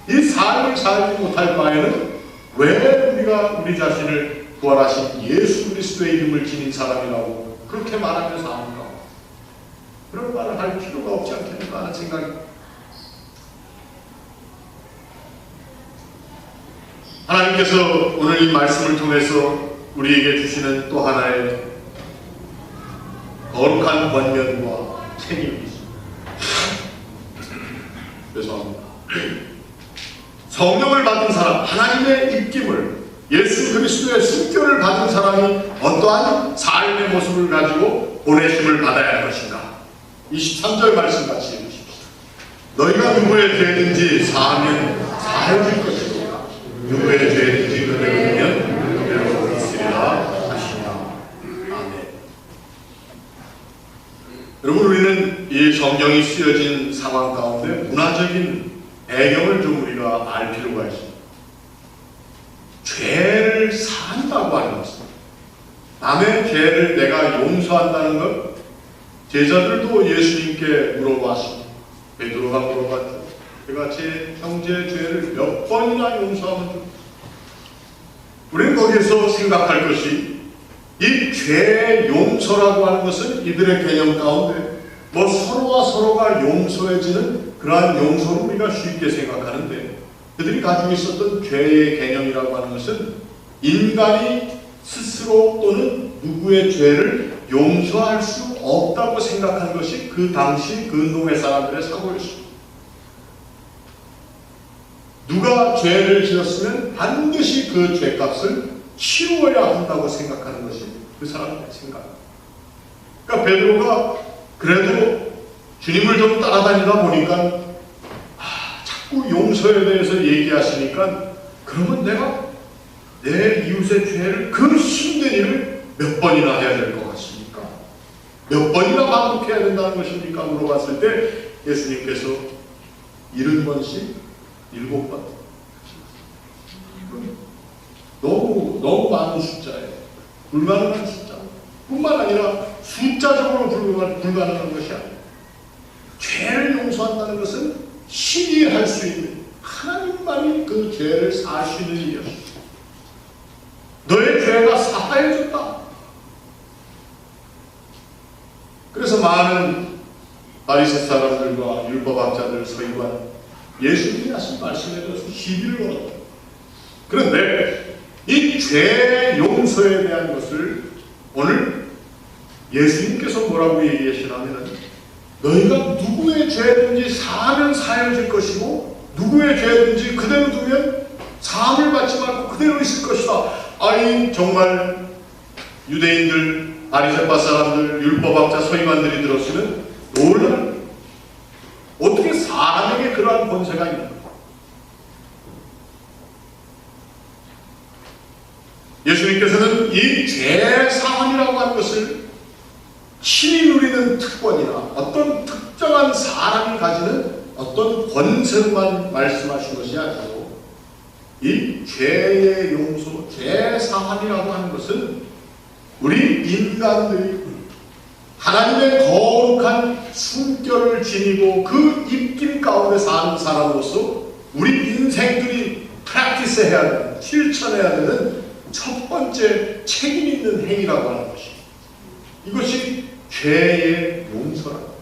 이 삶을 살지 못할 바에는 왜 우리가 우리 자신을 부활하신 예수 그리스도의 이름을 지닌 사람이라고 그렇게 말하면서 합니까? 그런 말을 할 필요가 없지 않겠는가 하는 생각입니다. 하나님께서 오늘 이 말씀을 통해서 우리에게 주시는 또 하나의 거룩한 권면과 책임이 있습니다. 죄송합니다. 성령을 받은 사람, 하나님의 입김을, 예수 그리스도의 숨결을 받은 사람이 어떠한 삶의 모습을 가지고 보내심을 받아야 할 것인가. 23절 말씀 같이 해주십시오. 너희가 누구의 죄든지 사하면 사해줄 것이고 누구의 죄든지 그대로면 그대로 있으리라 하시냐. 아멘. 여러분, 우리는 이 성경이 쓰여진 상황 가운데 문화적인 배경을 좀 우리가 알 필요가 있습니다. 죄를 사한다고 하는 것은, 남의 죄를 내가 용서한다는 것, 제자들도 예수님께 물어봤습니다. 베드로가 물어봤죠. 내가 제 형제의 죄를 몇 번이나 용서하면 좀. 우리는 거기에서 생각할 것이, 이 죄의 용서라고 하는 것은 이들의 개념 가운데 뭐 서로와 서로가 용서해지는 그러한 용서를 우리가 쉽게 생각하는데, 그들이 가지고 있었던 죄의 개념이라고 하는 것은 인간이 스스로 또는 누구의 죄를 용서할 수 없다고 생각한 것이 그 당시 근동의 사람들의 사고였습니다. 누가 죄를 지었으면 반드시 그 죄값을 치루어야 한다고 생각하는 것이 그 사람들의 생각입니다. 그러니까 베드로가 그래도 주님을 좀 따라다니다 보니까 자꾸 용서에 대해서 얘기하시니까, 그러면 내가 내 이웃의 죄를, 그 힘든 일을 몇 번이나 해야 될 것 같습니까? 몇 번이나 반복해야 된다는 것입니까? 물어봤을 때 예수님께서 70번씩 7번. 너무 많은 숫자예요. 불가능한 숫자. 뿐만 아니라 숫자적으로 불가능한 것이 아니에요. 죄를 용서한다는 것은 신이 할 수 있는, 하나님만이 그 죄를 사할 수 있는 일이었습니다. 너의 죄가 사하여졌다. 많은 바리새 사람들과 율법학자들, 서기관, 예수님이 하신 말씀에 대해서 시비를 걸었다. 그런데 이 죄 용서에 대한 것을 오늘 예수님께서 뭐라고 얘기하시냐면, 너희가 누구의 죄든지 사하면 사해질 것이고 누구의 죄든지 그대로 두면 사함을 받지 말고 그대로 있을 것이다. 아니, 정말 유대인들, 바리새파 사람들, 율법학자, 서기관들이 들었으면 놀라는, 어떻게 사람에게 그러한 권세가 있나? 예수님께서는 이 죄사함이라고 하는 것을 신이 누리는 특권이나 어떤 특정한 사람이 가지는 어떤 권세로만 말씀하신 것이 아니고, 이 죄의 용서, 죄사함이라고 하는 것은 우리 인간들이 하나님의 거룩한 숨결을 지니고 그 입김 가운데 사는 사람으로서 우리 인생들이 프랙티스 해야 되는, 실천해야 되는 첫 번째 책임 있는 행위라고 하는 것입니다. 이것이 죄의 용서라고.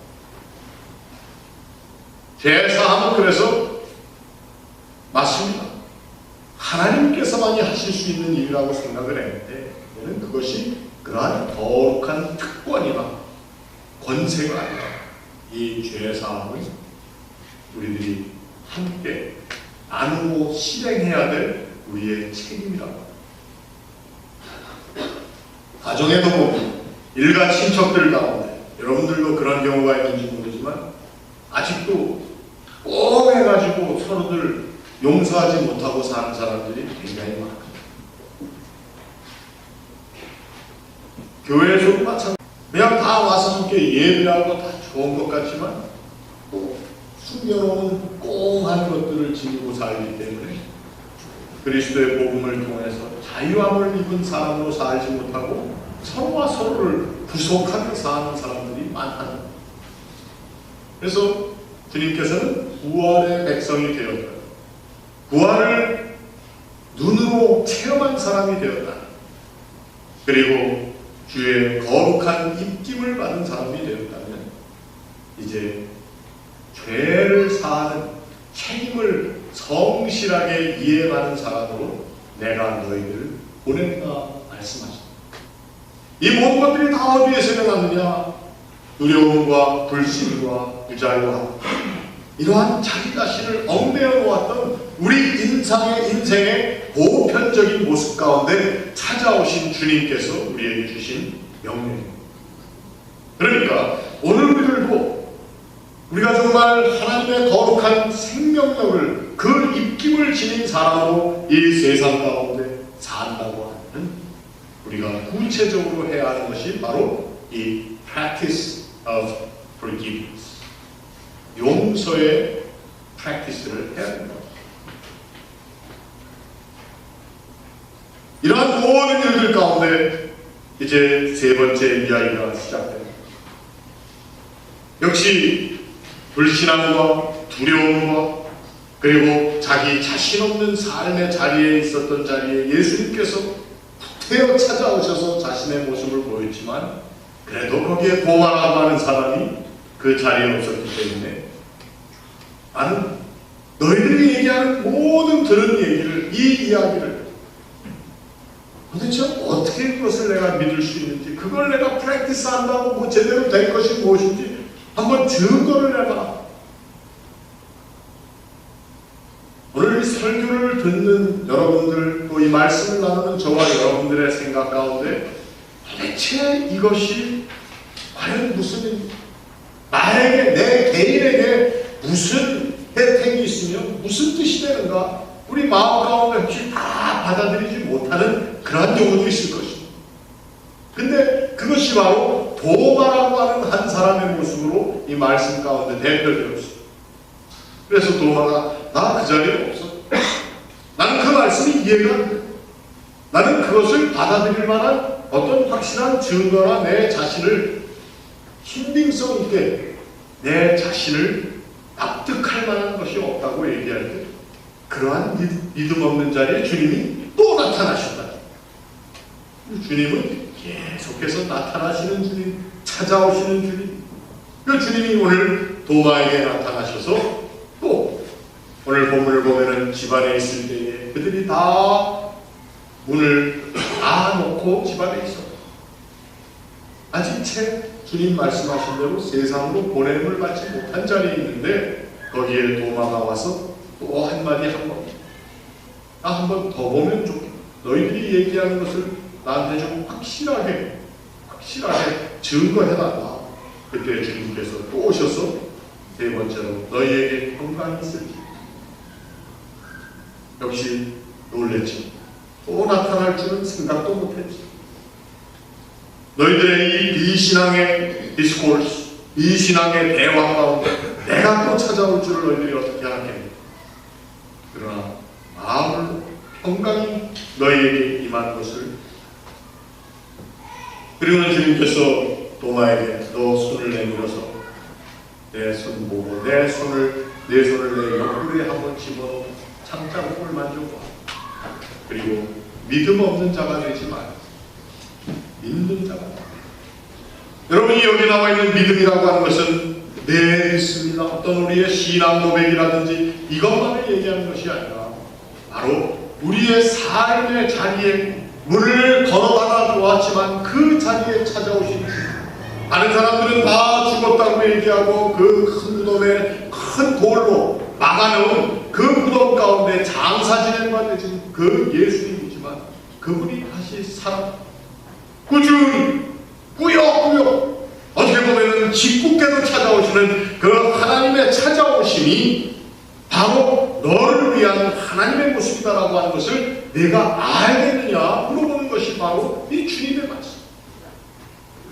죄사함은 그래서 맞습니다. 하나님께서만이 하실 수 있는 일이라고 생각을 했는데, 저는 그것이 그러한 거룩한 특권이나 권세가 아니라 이 죄사함을 우리들이 함께 나누고 실행해야 될 우리의 책임이라고 합니다. 가정에도 보면 일가 친척들 가운데, 여러분들도 그런 경우가 있는지 모르지만 아직도 꼭 해가지고 서로들 용서하지 못하고 사는 사람들이 굉장히 많아요. 교회에서도 마찬가지. 그냥 다 와서 함께 예배하고 다 좋은 것 같지만 또 숨겨놓은 꽁한 것들을 지니고 살기 때문에 그리스도의 복음을 통해서 자유함을 입은 사람으로 살지 못하고 서로와 서로를 구속하게 사는 사람들이 많다는 거예요. 그래서 주님께서는 부활의 백성이 되었다, 부활을 눈으로 체험한 사람이 되었다, 그리고 주의 거룩한 입김을 받은 사람이 되었다면 이제 죄를 사하는 책임을 성실하게 이해하는 사람으로 내가 너희를 보낸다 말씀하십니다. 이 모든 것들이 다 어디에 생겨났느냐? 두려움과 불신과 부자유와 이러한 자기 자신을 얽매여 놓았던 우리 인생의 보편적인 모습 가운데 찾아오신 주님께서 우리에게 주신 명령입니다. 그러니까 오늘 우리들도 우리가 정말 하나님의 거룩한 생명력을, 그 입김을 지닌 사람으로 이 세상 가운데 산다고 하는, 우리가 구체적으로 해야 하는 것이 바로 이 practice of forgiveness, 용서의 practice를 해야 된다. 이러한 모든 일들 가운데 이제 세 번째 이야기가 시작됩니다. 역시 불신앙과 두려움과 그리고 자기 자신 없는 삶의 자리에 있었던 자리에 예수님께서 구태여 찾아오셔서 자신의 모습을 보였지만, 그래도 거기에 도마라고 하는 사람이 그 자리에 없었기 때문에 나는 너희들이 얘기하는 모든 들은 얘기를, 이 이야기를 도대체 어떻게 그것을 내가 믿을 수 있는지, 그걸 내가 프랙티스 한다고 뭐 제대로 될 것이 무엇인지 한번 증거를 내봐. 오늘 이 설교를 듣는 여러분들, 또 이 말씀을 나누는 저와 여러분들의 생각 가운데 도대체 이것이 과연 무슨, 나에게, 내 개인에게 무슨 혜택이 있으며 무슨 뜻이 되는가, 우리 마음 가운데 혹시 다 받아들이지 못하는 그런 경우도 있을 것입니다. 근데 그것이 바로 도마라고 하는 한 사람의 모습으로 이 말씀 가운데 대표되었습니다. 그래서 도마가 나 그 자리에 없어. 나는 그 말씀이 이해가 안 돼. 나는 그것을 받아들일 만한 어떤 확실한 증거나 내 자신을 신빙성 있게 내 자신을 납득할 만한 것이 없다고 얘기할 때, 그러한 믿음 없는 자리에 주님이 또 나타나신다. 주님은 계속해서 나타나시는 주님, 찾아오시는 주님, 그 주님이 오늘 도마에게 나타나셔서 또 오늘 본문을 보면은 집안에 있을 때에 그들이 다 문을 다 놓고 집안에 있어. 아직 채 주님 말씀하신 대로 세상으로 보냄을 받지 못한 자리에 있는데 거기에 도마가 와서 또 한마디 한 번. 나 한 번 더 보면 좋겠다. 너희들이 얘기하는 것을 나한테 좀 확실하게 증거해달라. 그때 주님께서 또 오셔서 세 번째로 너희에게 평강이 있을지. 역시 놀랬지. 또 나타날 줄은 생각도 못했지. 너희들의 이 비신앙의 디스코스, 비신앙의 대화 가운데 내가 또 찾아올 줄을 너희들이 어떻게 알았겠니? 그러나 마음으로 평강이 너희에게 임한 것을. 그리고는 주님께서 도마에게 너 손을 내밀어서 내 손 보고 내 손을 내 옆구리에 한번 집어넣어 창자국을 만져봐. 그리고 믿음 없는 자가 되지 말고 믿는 자가 되라. 여러분이 여기 나와 있는 믿음이라고 하는 것은 내 믿습니다. 어떤 우리의 신앙 고백이라든지 이것만을 얘기하는 것이 아니라 바로 우리의 삶의 자리에 문을 걸어받아 보았지만 그 자리에 찾아오신 주님. 다른 사람들은 다 죽었다고 얘기하고 그 큰 무덤에 큰 돌로 막아놓은 그 무덤 가운데 장사 지내가 되신 그 예수님이지만 그분이 다시 살아 꾸준히 꾸역꾸역 어떻게 보면 짓궂게도 찾아오시는 그 하나님의 찾아오심이 바로 너를 위한 하나님의 모습이다라고 하는 것을 내가 알겠느냐 물어보는 것이 바로 이 주님의 말씀.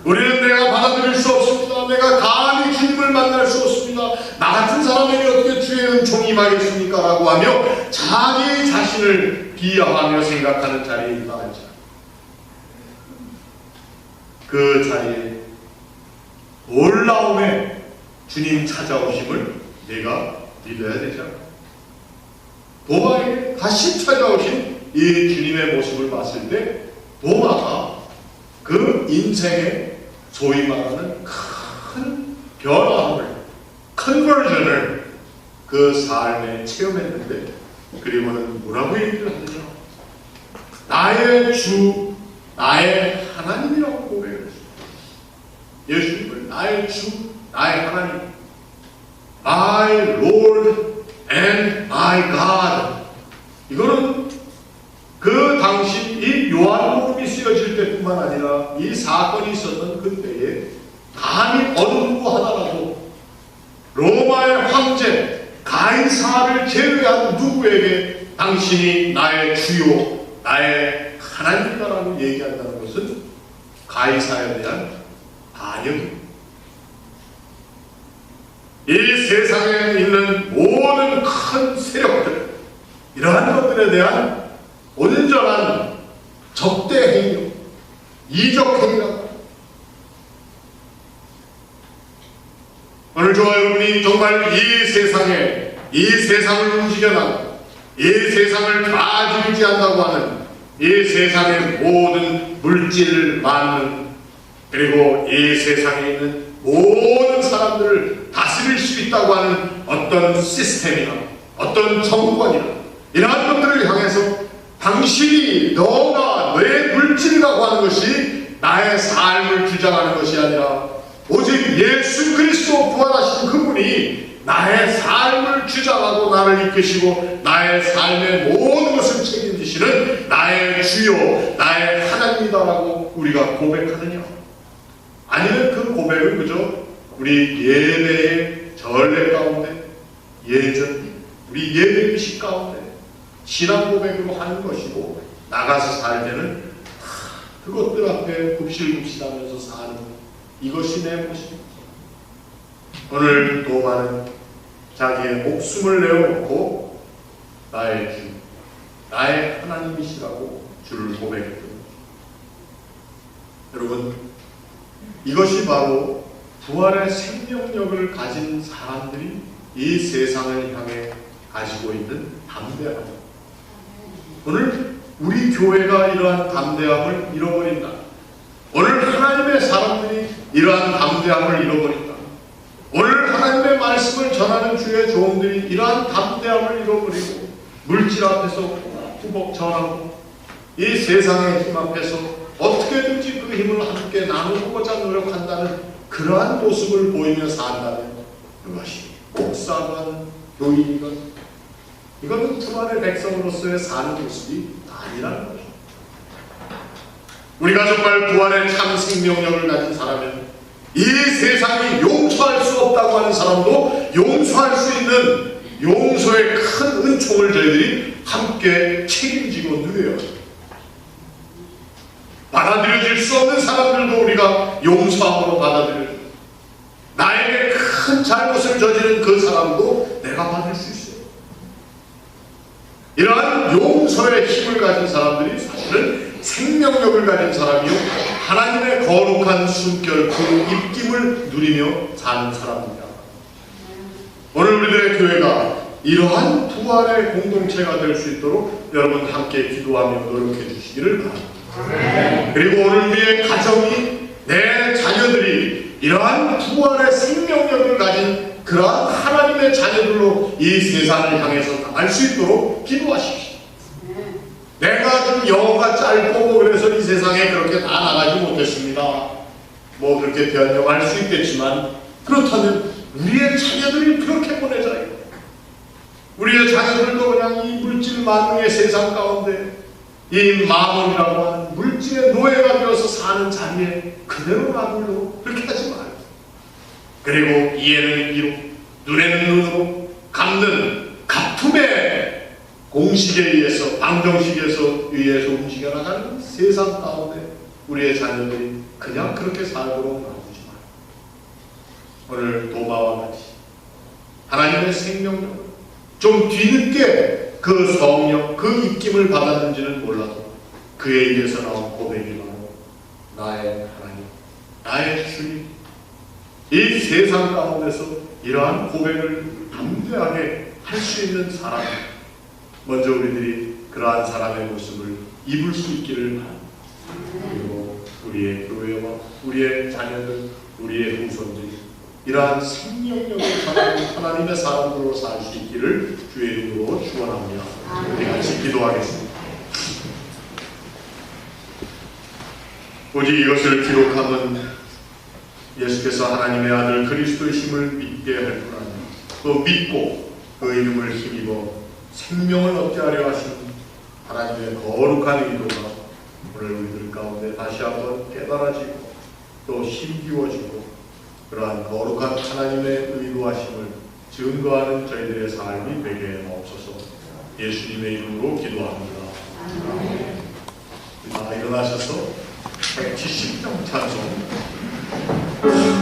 우리는 내가 받아들일 수 없습니다. 내가 감히 주님을 만날 수 없습니다. 나 같은 사람에게 어떻게 주의 은총이 임하겠습니까? 라고 하며 자기 자신을 비하하며 생각하는 자리에 있다 할지 그 자리에 놀라움의 주님 찾아오심을 내가 믿어야 되지 않나. 도마에게 다시 찾아오신 이 주님의 모습을 봤을 때 도마가 그 인생의 소위 말하는 큰 변화를, 컨버전을 그 삶에 체험했는데 그리고는 뭐라고 얘기를 하느냐. 나의 주, 나의 하나님이라고 고백을 했습니다. 예수님을 나의 주, 나의 하나님, My Lord and my God. 이거는 그 당시 이 요한복음이 쓰여질 때뿐만 아니라 이 사건이 있었던 그때에 감히 어느 누구 하나라도 로마의 황제 가이사를 제외한 누구에게 당신이 나의 주요 나의 하나님이라고 얘기한다는 것은 가이사에 대한 반역입니다. 이 세상에 있는 모든 큰 세력들 이러한 것들에 대한 온전한 적대 행위, 이적 행위라고. 오늘 저와 여러분이 정말 이 세상에 이 세상을 움직여나가고 이 세상을 다 지지한다고 하는 이 세상의 모든 물질을 만든 그리고 이 세상에 있는 모든 사람들을 다스릴 수 있다고 하는 어떤 시스템이나 어떤 정권이나 이러한 것들을 향해서 당신이 너가 너의 물질이라고 하는 것이 나의 삶을 주장하는 것이 아니라 오직 예수 그리스도 부활하신 그분이 나의 삶을 주장하고 나를 이끄시고 나의 삶의 모든 것을 책임지시는 나의 주요 나의 하나님이다라고 우리가 고백하느냐. 아니면 그 고백을 그저 우리 예배의 전례 가운데 예전 우리 예배 의식 가운데 신앙 고백으로 하는 것이고 나가서 살 때는 그것들 앞에 굽실굽실하면서 사는 이것이 내 모습입니다. 오늘 도마는 자기의 목숨을 내어놓고 나의 주, 나의 하나님이시라고 주를 고백했던 것입니다. 여러분 이것이 바로 부활의 생명력을 가진 사람들이 이 세상을 향해 가지고 있는 담대함입니다. 오늘 우리 교회가 이러한 담대함을 잃어버린다. 오늘 하나님의 사람들이 이러한 담대함을 잃어버린다. 말씀을 전하는 주의 종들이 이러한 담대함을 잃어버리고 물질 앞에서 구벅절하고 이 세상의 힘 앞에서 어떻게든지 그 힘을 함께 나누고자 노력한다는 그러한 모습을 보이며 산다면 그것이 목사건 교인이건 이것은 주만의 백성으로서의 사는 모습이 아니라는 거죠. 우리가 정말 부활의 참 생명력을 가진 사람은 이 세상이 용서할 수 없다고 하는 사람도 용서할 수 있는 용서의 큰 은총을 저희들이 함께 책임지고 누려야 합니다. 받아들여질 수 없는 사람들도 우리가 용서함으로 받아들여야 합니다. 나에게 큰 잘못을 저지른 그 사람도 내가 받을 수 있어요. 이러한 용서의 힘을 가진 사람들이 사실은 생명력을 가진 사람이요 하나님의 거룩한 숨결 그 입김을 누리며 사는 사람입니다. 오늘 우리들의 교회가 이러한 부활의 공동체가 될 수 있도록 여러분 함께 기도하며 노력해 주시기를 바랍니다. 그리고 오늘 우리의 가정이 내 자녀들이 이러한 부활의 생명력을 가진 그러한 하나님의 자녀들로 이 세상을 향해서 나갈 수 있도록 기도하십시오. 내가 좀 영어가 짧고 그래서 이 세상에 그렇게 다 나가지 못했습니다. 뭐 그렇게 변형할 수 있겠지만 그렇다면 우리의 자녀들을 그렇게 보내자요. 우리의 자녀들도 그냥 이 물질 만능의 세상 가운데 이 마음이라고 하는 물질의 노예가 되어서 사는 자리에 그대로 놔둘로 그렇게 하지 말고 그리고 이에는 이로 눈에는 눈으로 갚는 가품의 공식에 의해서 방정식에서 의해서 움직여 나가는 세상 가운데 우리의 자녀들이 그냥 그렇게 살도록 놔두지 말고 오늘 도마와 같이 하나님의 생명력을 좀 뒤늦게 그 성령 그 입김을 받았는지는 몰라도 그에 의해서 나온 고백이 바로 나의 하나님 나의 주님 이 세상 가운데서 이러한 고백을 담대하게 할 수 있는 사람 먼저 우리들이 그러한 사람의 모습을 입을 수 있기를 바랍니다. 그리고 우리의 교회와 우리의 자녀들, 우리의 후손들이 이러한 생명력을 전하는 하나님의 사람으로 살 수 있기를 주의 이름으로 축원합니다. 우리 같이 기도하겠습니다. 오직 이것을 기록함은 예수께서 하나님의 아들 그리스도의 힘을 믿게 할 뿐 아니라 또 믿고 그 이름을 힘입어 생명을 얻게 하려 하신 하나님의 거룩한 의도가 오늘 우리들 가운데 다시 한번 깨달아지고 또 힘기워지고 그러한 거룩한 하나님의 의도하심을 증거하는 저희들의 삶이 되게 하옵소서. 예수님의 이름으로 기도합니다. 다 일어나셔서 170장 찬송 Oh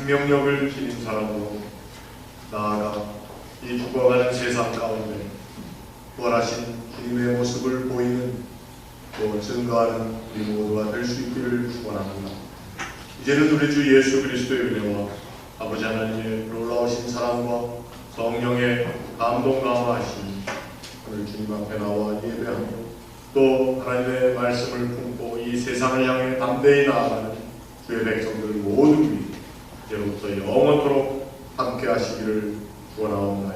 생명력을 지닌 사람으로 나아가 이 죽어가는 세상 가운데 부활하신 주님의 모습을 보이는 또 증거하는 우리 모두가 될 수 있기를 축원합니다. 이제는 우리 주 예수 그리스도의 은혜와 아버지 하나님의 놀라우신 사랑과 성령의 감동 강화하심이 오늘 주님 앞에 나와 예배하며 또 하나님의 말씀을 품고 이 세상을 향해 담대히 나아가는 주의 백성들 모두 위해 이제부터 영원토록 함께 하시기를 원하옵나이다.